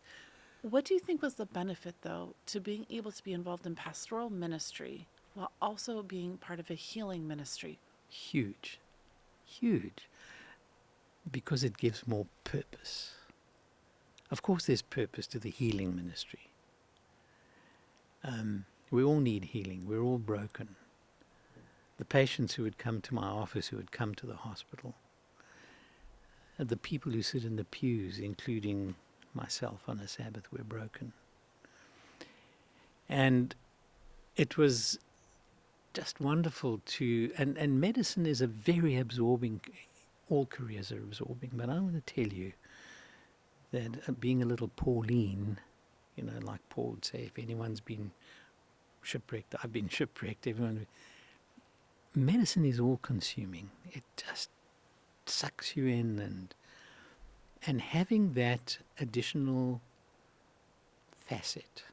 What do you think was the benefit, though, to being able to be involved in pastoral ministry while also being part of a healing ministry? Huge. Because it gives more purpose. Of course, there's purpose to the healing ministry. We all need healing. We're all broken. The patients who would come to my office, who would come to the hospital, the people who sit in the pews, including myself on a Sabbath, were broken. And it was just wonderful and medicine is a very absorbing, all careers are absorbing, but I want to tell you that being a little Pauline like Paul would say, if anyone's been shipwrecked, I've been shipwrecked. Medicine is all consuming. It just sucks you in, and having that additional facet,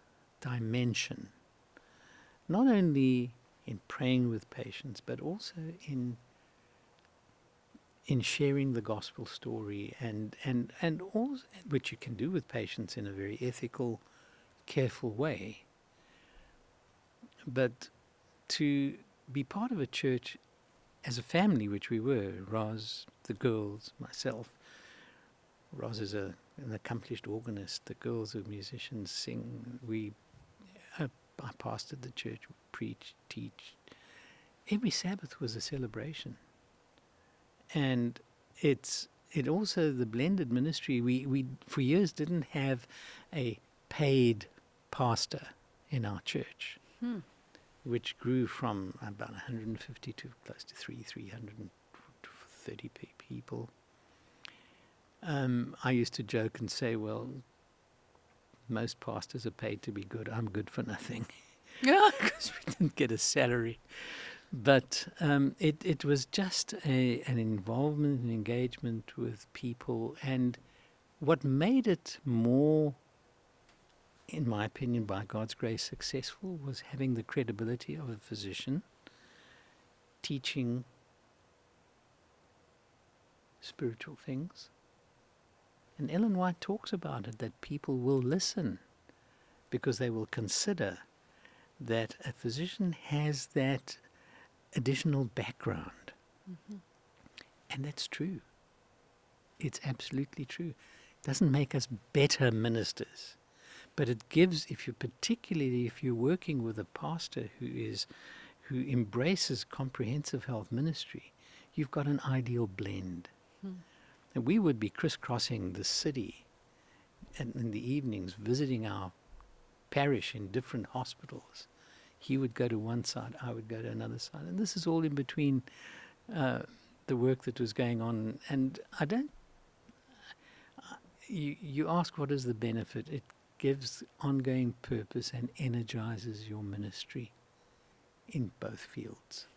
dimension, not only in praying with patients, but also in sharing the gospel story, and also, which you can do with patients in a very ethical, careful way. But to be part of a church as a family, which we were, Roz, the girls, myself. Roz is an accomplished organist. The girls are musicians, sing. I pastored the church, preach, teach. Every Sabbath was a celebration. And it also, the blended ministry, we for years didn't have a paid pastor in our church, which grew from about 150 to close to 330 people. I used to joke and say, well, most pastors are paid to be good. I'm good for nothing, because we didn't get a salary. But it was just an involvement and engagement with people. And what made it more, in my opinion, by God's grace, successful was having the credibility of a physician teaching spiritual things. And Ellen White talks about it, that people will listen because they will consider that a physician has that additional background. And that's true. It's absolutely true. It doesn't make us better ministers, but it gives, particularly if you're working with a pastor who embraces comprehensive health ministry, you've got an ideal blend. And we would be crisscrossing the city in the evenings, visiting our parish in different hospitals. He would go to one side, I would go to another side. And this is all in between the work that was going on. And you ask what is the benefit? It gives ongoing purpose and energizes your ministry in both fields.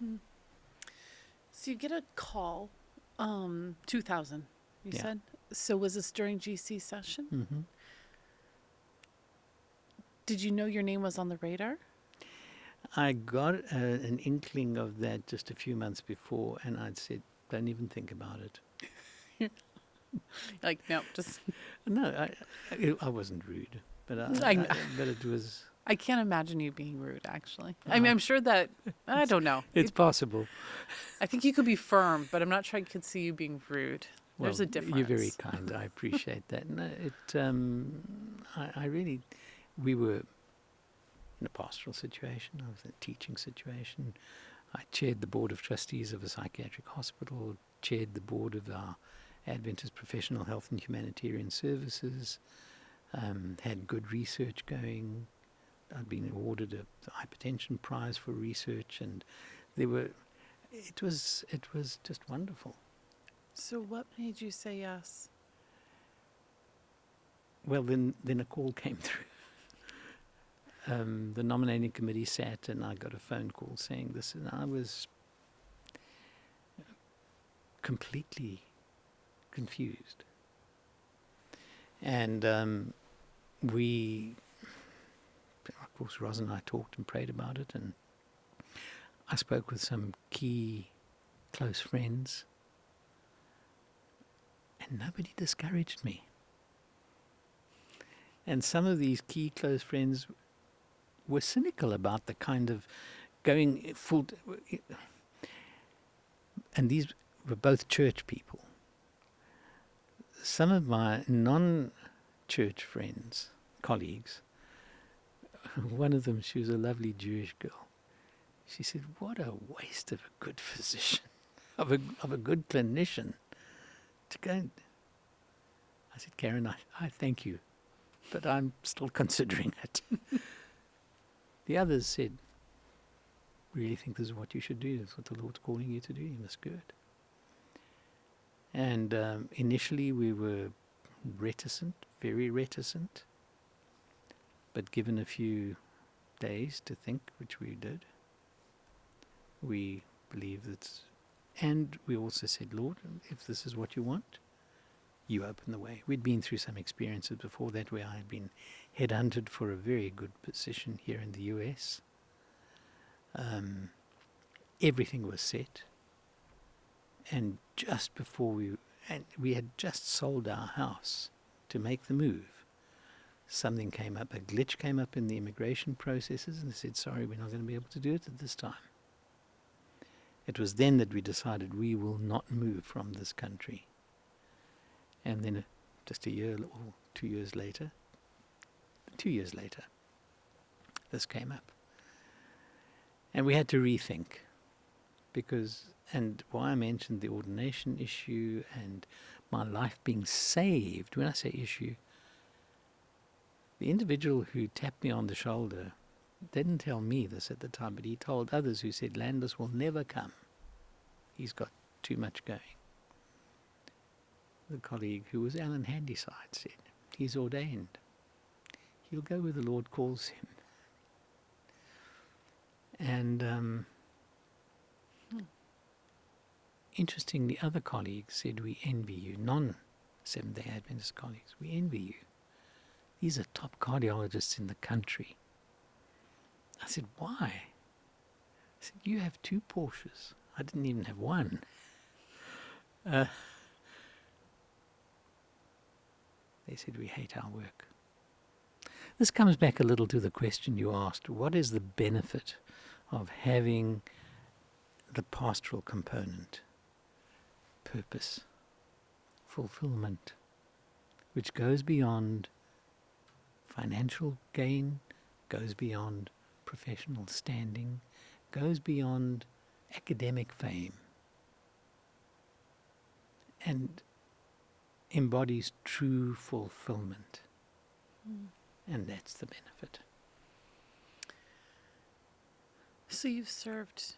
So you get a call, 2000, you said? So was this during GC session? Mm-hmm. Did you know your name was on the radar? I got an inkling of that just a few months before, and I'd said, don't even think about it. Like, no, just... No, I wasn't rude, but but it was... I can't imagine you being rude, actually. I mean, I'm sure that... I don't know. It's possible. I think you could be firm, but I'm not sure I could see you being rude. There's a difference. You're very kind. I appreciate that. No, I really... We were in a pastoral situation. I was in a teaching situation. I chaired the board of trustees of a psychiatric hospital, chaired the board of our Adventist Professional Health and Humanitarian Services, had good research going. I'd been awarded a hypertension prize for research, and it was just wonderful. So what made you say yes? Well, then a call came through. The nominating committee sat, and I got a phone call saying this, and I was completely confused. And of course, Roz and I talked and prayed about it, and I spoke with some key close friends, and nobody discouraged me. And some of these key close friends were cynical about the kind of going full... And these were both church people. Some of my non-church friends, colleagues, one of them, she was a lovely Jewish girl. She said, what a waste of a good physician, of a good clinician to go and... I said, Karen, I thank you, but I'm still considering it. The others said, we really think this is what you should do. That's what the Lord's calling you to do. You must do it. And initially we were reticent, very reticent. But given a few days to think, which we did, we believe that, and we also said, Lord, if this is what you want, you open the way. We'd been through some experiences before that where I had been headhunted for a very good position here in the US. Everything was set. And just before we had just sold our house to make the move, something came up, a glitch came up in the immigration processes, and they said, sorry, we're not going to be able to do it at this time. It was then that we decided we will not move from this country. And then just a year or 2 years later, this came up. And we had to rethink, and why I mentioned the ordination issue and my life being saved, when I say issue, the individual who tapped me on the shoulder didn't tell me this at the time, but he told others who said, Landless will never come. He's got too much going. The colleague who was Alan Handyside said, he's ordained. He'll go where the Lord calls him. And interestingly, other colleagues said, we envy you. Non-Seventh-day Adventist colleagues, we envy you. These are top cardiologists in the country. I said, why? I said, you have 2 Porsches. I didn't even have one. They said, we hate our work. This comes back a little to the question you asked. What is the benefit of having the pastoral component? Purpose, fulfillment, which goes beyond financial gain, goes beyond professional standing, goes beyond academic fame, and embodies true fulfillment. And that's the benefit. So you've served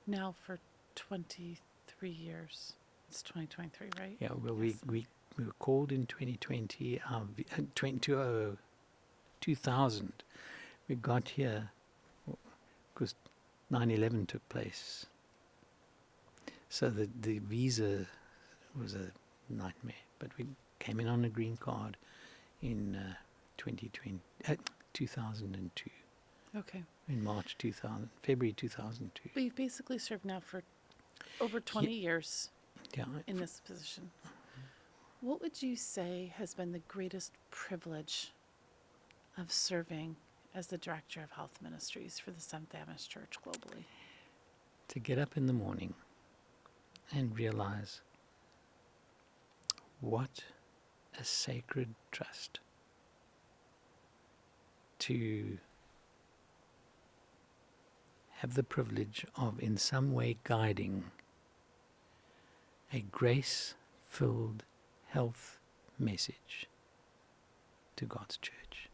now for 23 years. It's 2023, right? Yeah, well, Yes. we were called in 2020, 2000. We got here because 9/11 took place. So the visa was a nightmare. But we came in on a green card in 2002. Okay. In March 2000, February 2002. But you've basically served now for over 20 years Yeah, in this position. What would you say has been the greatest privilege of serving as the Director of Health Ministries for the Seventh-day Adventist Church globally? to get up in the morning and realize what a sacred trust to have the privilege of in some way guiding a grace-filled health message to God's church.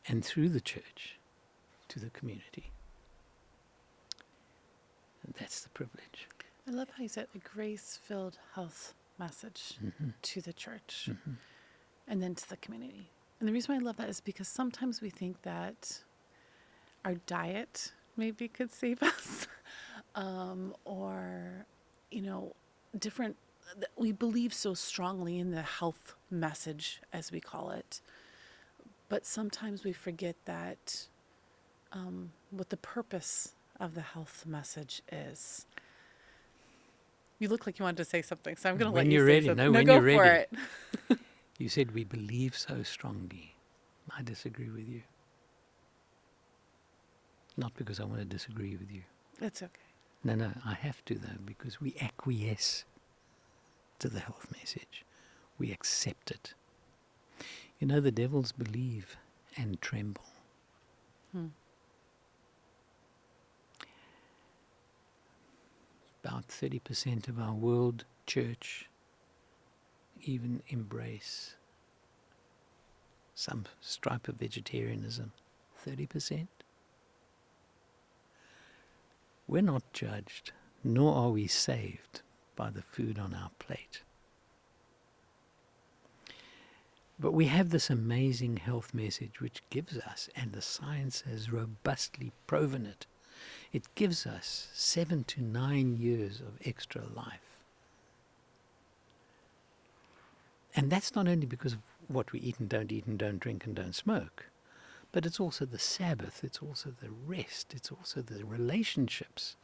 And through the church to the community. And that's the privilege. I love how you said a grace-filled health message to the church and then to the community. And the reason why I love that is because sometimes we think that our diet maybe could save us or, different. We believe so strongly in the health message, as we call it. But sometimes we forget that what the purpose of the health message is. You look like you wanted to say something, so I'm going to let you say something. No, when go you're for ready. it. You said we believe so strongly. I disagree with you. Not because I want to disagree with you. It's okay. No, I have to though, because we acquiesce to the health message. We accept it. The devils believe and tremble. About 30% of our world church even embrace some stripe of vegetarianism. 30%. We're not judged, nor are we saved by the food on our plate. But we have this amazing health message which gives us, and the science has robustly proven it, it gives us 7 to 9 years of extra life. And that's not only because of what we eat and don't drink and don't smoke, but it's also the Sabbath, it's also the rest, it's also the relationships.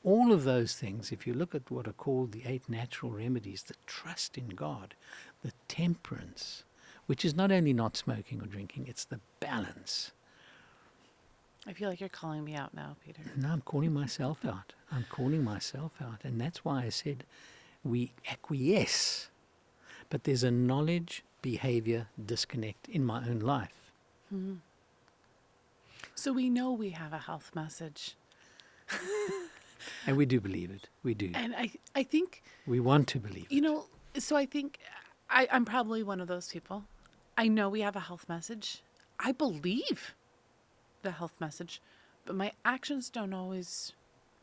All of those things, if you look at what are called the 8 natural remedies, the trust in God, the temperance, which is not only not smoking or drinking, it's the balance. I feel like you're calling me out now, Peter. No, I'm calling myself out. I'm calling myself out. And that's why I said we acquiesce. But there's a knowledge, behavior disconnect in my own life. Mm-hmm. So we know we have a health message. And we do believe it. We do. And I think... We want to believe it. You know, so I think I'm probably one of those people. I know we have a health message. I believe the health message, but my actions don't always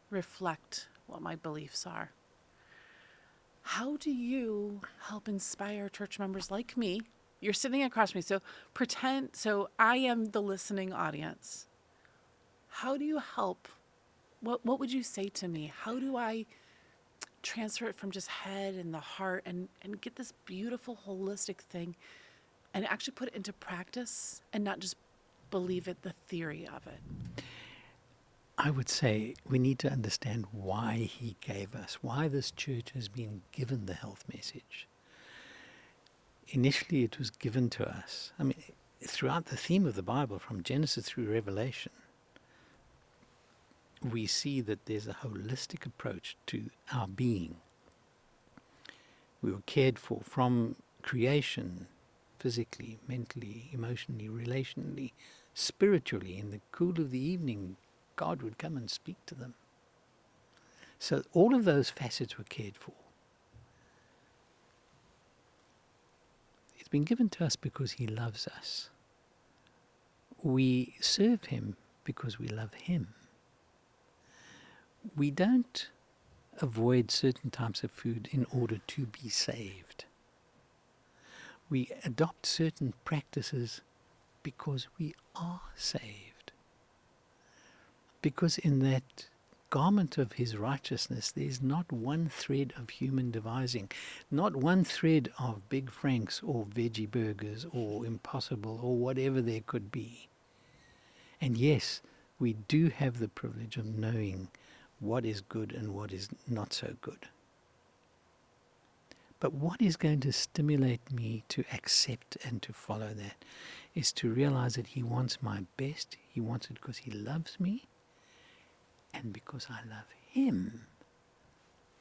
reflect what my beliefs are. How do you help inspire church members like me? You're sitting across from me, so I am the listening audience. How do you help? What would you say to me? How do I transfer it from just head and the heart and get this beautiful holistic thing and actually put it into practice and not just believe it, the theory of it? I would say we need to understand why he gave us, why this church has been given the health message. Initially it was given to us. I mean, throughout the theme of the Bible, from Genesis through Revelation, we see that there's a holistic approach to our being. We were cared for from creation, physically, mentally, emotionally, relationally, spiritually. In the cool of the evening, God would come and speak to them. So all of those facets were cared for. It's been given to us because he loves us. We serve him because we love him. We don't avoid certain types of food in order to be saved. We adopt certain practices because we are saved. Because in that garment of his righteousness, there's not one thread of human devising, not one thread of Big Franks or veggie burgers or Impossible or whatever there could be. And yes, we do have the privilege of knowing what is good and what is not so good. But what is going to stimulate me to accept and to follow that is to realize that he wants my best. He wants it because he loves me. And because I love him,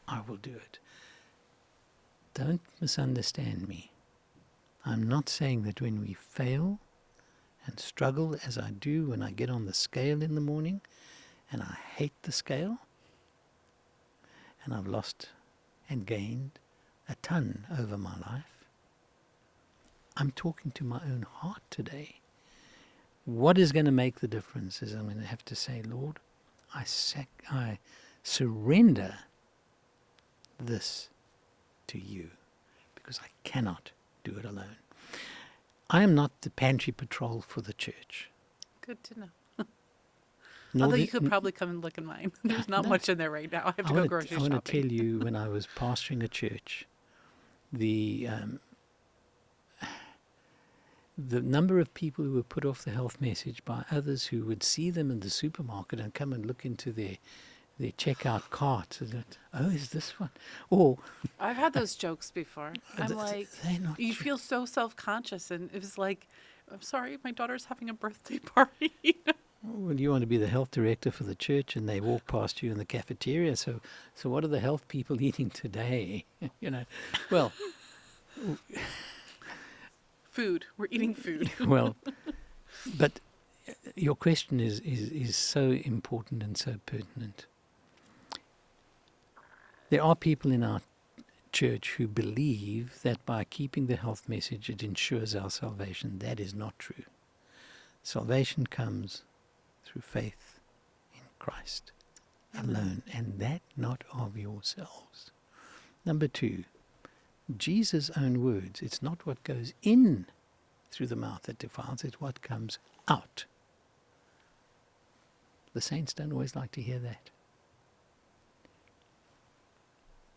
I will do it. Don't misunderstand me. I'm not saying that when we fail and struggle, as I do when I get on the scale in the morning, and I hate the scale, and I've lost and gained a ton over my life. I'm talking to my own heart today. What is going to make the difference is I'm going to have to say, Lord, I surrender this to you because I cannot do it alone. I am not the pantry patrol for the church. Good to know. Although you could probably come and look in mine. There's not much in there right now. I have to go grocery shopping. I want to tell you, when I was pastoring a church, the number of people who were put off the health message by others who would see them in the supermarket and come and look into their checkout cart. Oh, is this one? Or I've had those jokes before. I'm like, you feel so self-conscious, and it was like, I'm sorry, my daughter's having a birthday party. Well, you want to be the health director for the church, and they walk past you in the cafeteria. So what are the health people eating today? Well, food. We're eating food. Well, but your question is so important and so pertinent. There are people in our church who believe that by keeping the health message, it ensures our salvation. That is not true. Salvation comes through faith in Christ alone, and that not of yourselves. Number 2, Jesus' own words, it's not what goes in through the mouth that defiles, it's what comes out. The saints don't always like to hear that.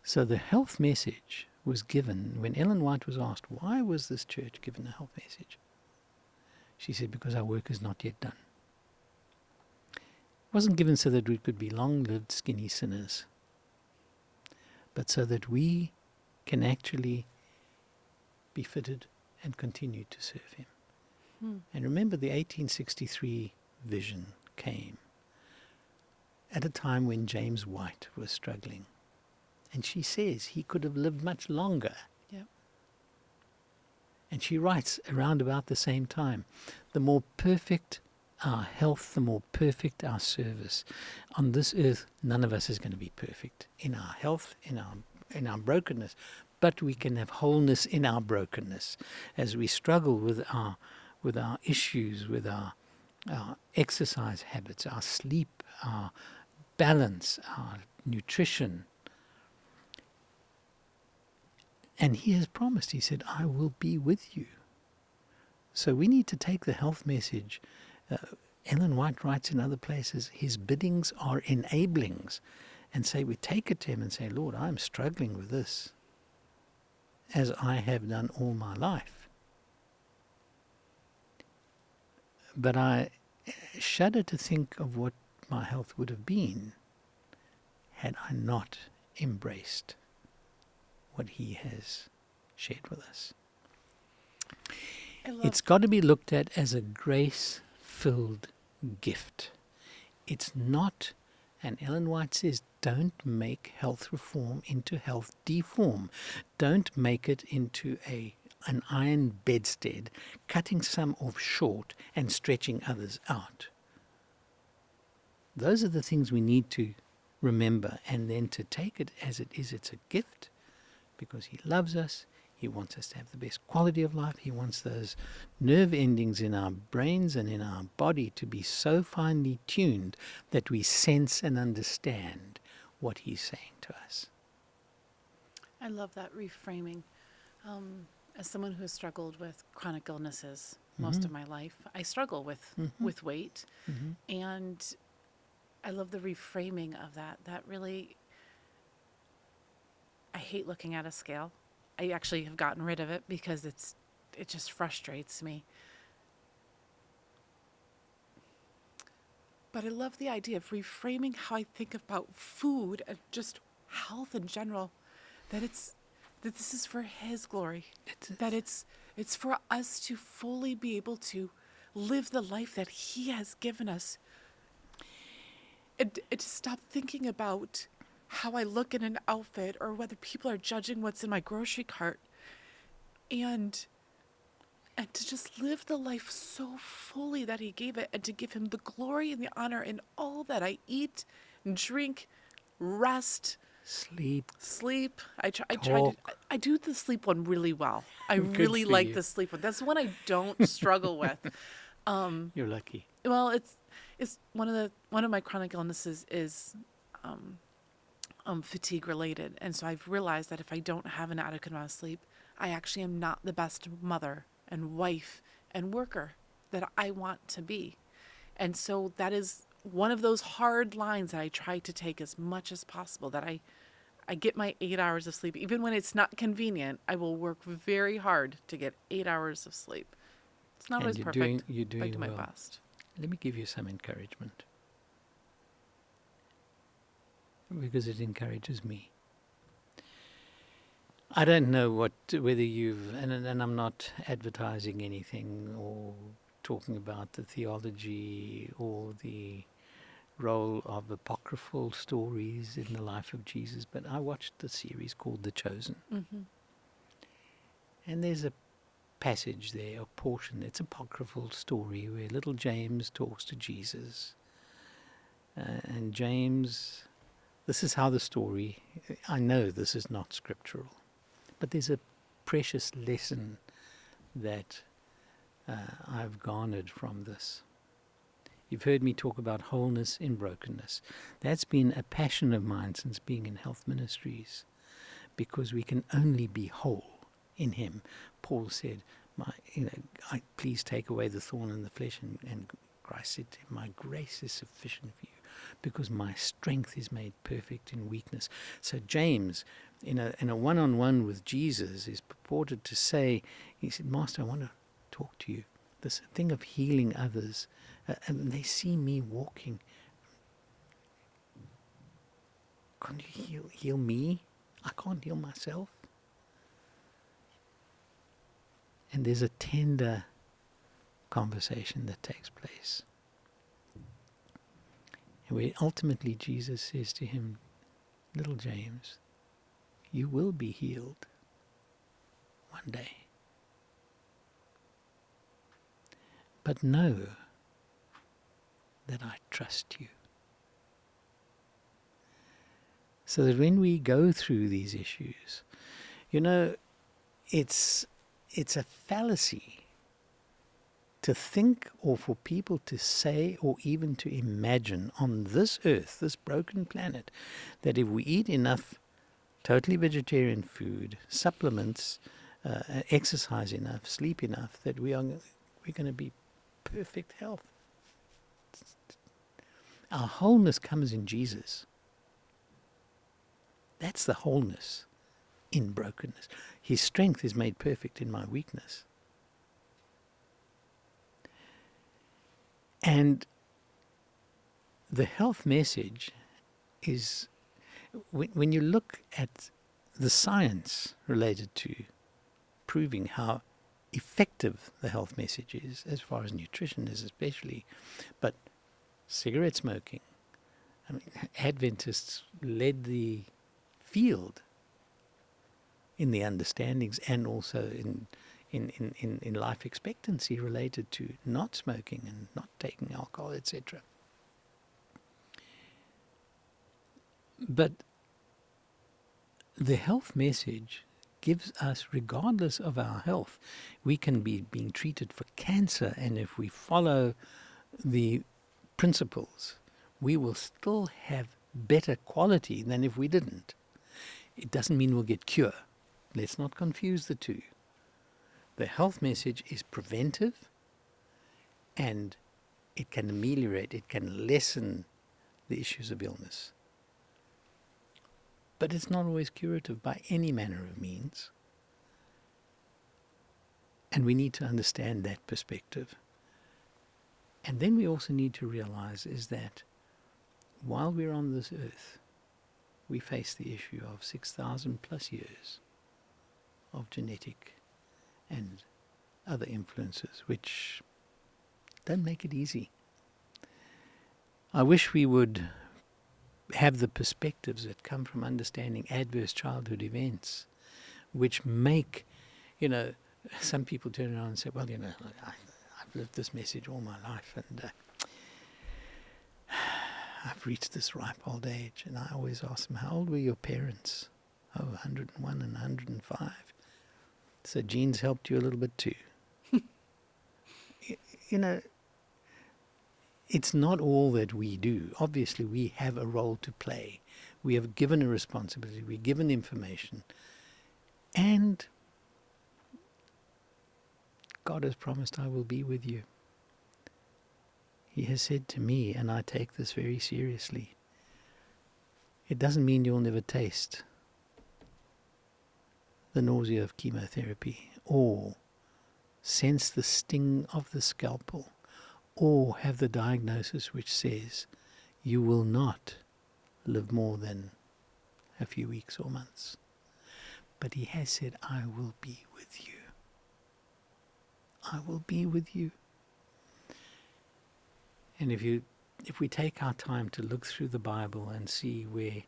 So the health message was given when Ellen White was asked, why was this church given a health message? She said, because our work is not yet done. It wasn't given so that we could be long-lived, skinny sinners, but so that we can actually be fitted and continue to serve him. And remember, the 1863 vision came at a time when James White was struggling. And she says he could have lived much longer. Yep. And she writes around about the same time, the more perfect our health, the more perfect our service. On this earth, none of us is going to be perfect in our health, in our brokenness, but we can have wholeness in our brokenness as we struggle with our issues, with our exercise habits, our sleep, our balance, our nutrition. And he has promised, he said, I will be with you. So we need to take the health message. Ellen White writes in other places, his biddings are enablings. And say, we take it to him and say, Lord, I'm struggling with this, as I have done all my life. But I shudder to think of what my health would have been had I not embraced what he has shared with us. It's got to be looked at as a grace-filled gift. It's not, and Ellen White says, don't make health reform into health deform. Don't make it into an iron bedstead, cutting some off short and stretching others out. Those are the things we need to remember, and then to take it as it is. It's a gift because he loves us. He wants us to have the best quality of life. He wants those nerve endings in our brains and in our body to be so finely tuned that we sense and understand what he's saying to us. I love that reframing. As someone who has struggled with chronic illnesses most of my life, I struggle with weight. And I love the reframing of that. That really, I hate looking at a scale. I actually have gotten rid of it because it just frustrates me. But I love the idea of reframing how I think about food and just health in general. That this is for his glory. That it's for us to fully be able to live the life that he has given us. And to stop thinking about how I look in an outfit or whether people are judging what's in my grocery cart, and to just live the life so fully that he gave it, and to give him the glory and the honor in all that I eat and drink, rest, sleep. I do the sleep one really well. I really for like you. the sleep one. That's the one I don't struggle with. You're lucky. Well, it's one of my chronic illnesses is fatigue related, and so I've realized that if I don't have an adequate amount of sleep, I actually am not the best mother and wife and worker that I want to be. And so that is one of those hard lines that I try to take as much as possible, that I get my 8 hours of sleep. Even when it's not convenient, I will work very hard to get 8 hours of sleep. It's not always perfect. You're doing I do my well. best. Let me give you some encouragement, because it encourages me. I don't know whether you've, and I'm not advertising anything or talking about the theology or the role of apocryphal stories in the life of Jesus, but I watched the series called The Chosen. And there's a passage there, a portion, it's apocryphal story where little James talks to Jesus. And James, this is how the story, I know this is not scriptural, but there's a precious lesson that I've garnered from this. You've heard me talk about wholeness in brokenness. That's been a passion of mine since being in health ministries, because we can only be whole in him. Paul said, please take away the thorn in the flesh, and Christ said to him, my grace is sufficient for you, because my strength is made perfect in weakness. So James, in a one-on-one with Jesus, is purported to say, he said, Master, I want to talk to you. This thing of healing others, and they see me walking. Can't you heal me? I can't heal myself. And there's a tender conversation that takes place. And where ultimately Jesus says to him, little James, you will be healed one day. But know that I trust you. So that when we go through these issues, it's a fallacy to think, or for people to say, or even to imagine on this earth, this broken planet, that if we eat enough totally vegetarian food, supplements, exercise enough, sleep enough, that we're going to be perfect health. Our wholeness comes in Jesus. That's the wholeness in brokenness. His strength is made perfect in my weakness. And the health message is, when you look at the science related to proving how effective the health message is, as far as nutrition is especially, but cigarette smoking, Adventists led the field in the understandings, and also in life expectancy related to not smoking and not taking alcohol, etc. But the health message gives us, regardless of our health, we can be being treated for cancer, and if we follow the principles, we will still have better quality than if we didn't. It doesn't mean we'll get cure. Let's not confuse the two. The health message is preventive, and it can ameliorate, it can lessen the issues of illness. But it's not always curative by any manner of means. And we need to understand that perspective. And then we also need to realize is that while we're on this earth, we face the issue of 6,000 plus years of genetic and other influences, which don't make it easy. I wish we would have the perspectives that come from understanding adverse childhood events, which make, some people turn around and say, well, I've lived this message all my life, and I've reached this ripe old age. And I always ask them, how old were your parents? Oh, 101 and 105. So genes helped you a little bit too. It's not all that we do. Obviously, we have a role to play. We have given a responsibility. We're given information. And God has promised, I will be with you. He has said to me, and I take this very seriously, it doesn't mean you'll never taste the nausea of chemotherapy, or sense the sting of the scalpel, or have the diagnosis which says you will not live more than a few weeks or months. But he has said, I will be with you. I will be with you. And if we take our time to look through the Bible and see where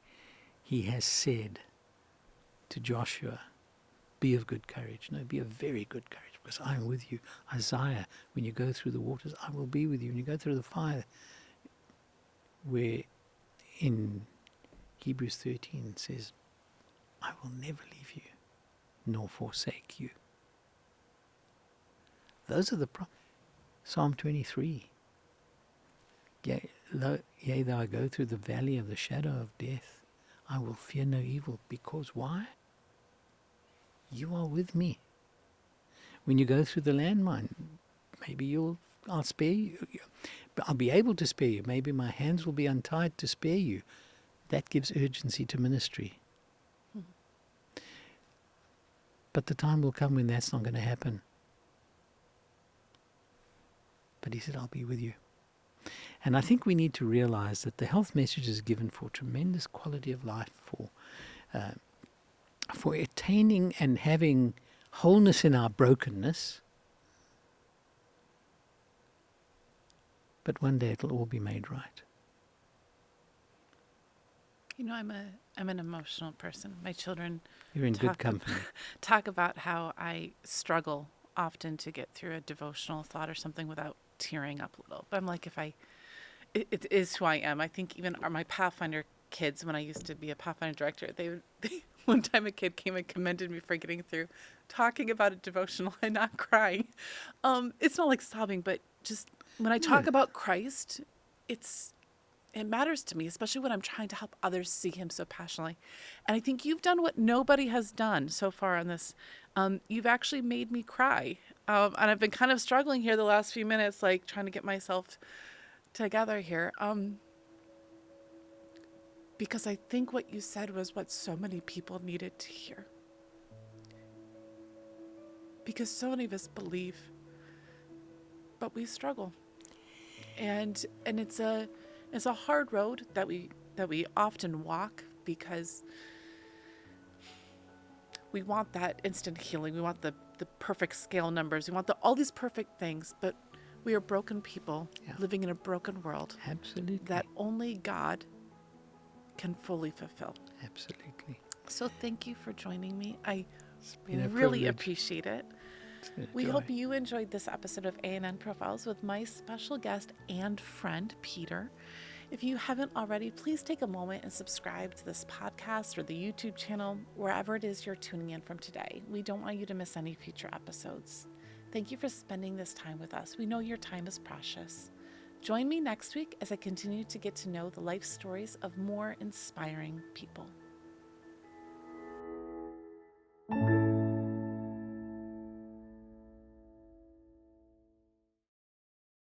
he has said to Joshua, be of good courage. No, be of very good courage, because I am with you. Isaiah, when you go through the waters, I will be with you. When you go through the fire, where in Hebrews 13 it says, I will never leave you, nor forsake you. Those are the Psalm 23. Yea, though I go through the valley of the shadow of death, I will fear no evil. Because why? You are with me. When you go through the landmine, maybe I'll spare you. I'll be able to spare you. Maybe my hands will be untied to spare you. That gives urgency to ministry. But the time will come when that's not going to happen. But he said, I'll be with you. And I think we need to realize that the health message is given for tremendous quality of life, for attaining and having wholeness in our brokenness. But one day it'll all be made right. You know, I'm an emotional person. My children You're in good company. talk about how I struggle often to get through a devotional thought or something without tearing up a little. But I'm like, it is who I am. I think even my Pathfinder kids, when I used to be a Pathfinder director, they one time a kid came and commended me for getting through talking about a devotional and not crying. It's not like sobbing, but just when I talk about Christ, it matters to me, especially when I'm trying to help others see him so passionately. And I think you've done what nobody has done so far on this. You've actually made me cry. And I've been kind of struggling here the last few minutes, like trying to get myself together here. Because I think what you said was what so many people needed to hear. Because so many of us believe, but we struggle. And it's a hard road that we often walk because we want that instant healing. We want the perfect scale numbers. We want all these perfect things, but we are broken people living in a broken world. Absolutely. That only God can fully fulfill. Absolutely. So thank you for joining me. I been a really privilege. appreciate it. We hope you enjoyed this episode of A&N Profiles with my special guest and friend, Peter. If you haven't already, please take a moment and subscribe to this podcast or the YouTube channel, wherever it is you're tuning in from today. We don't want you to miss any future episodes. Thank you for spending this time with us. We know your time is precious. Join me next week as I continue to get to know the life stories of more inspiring people.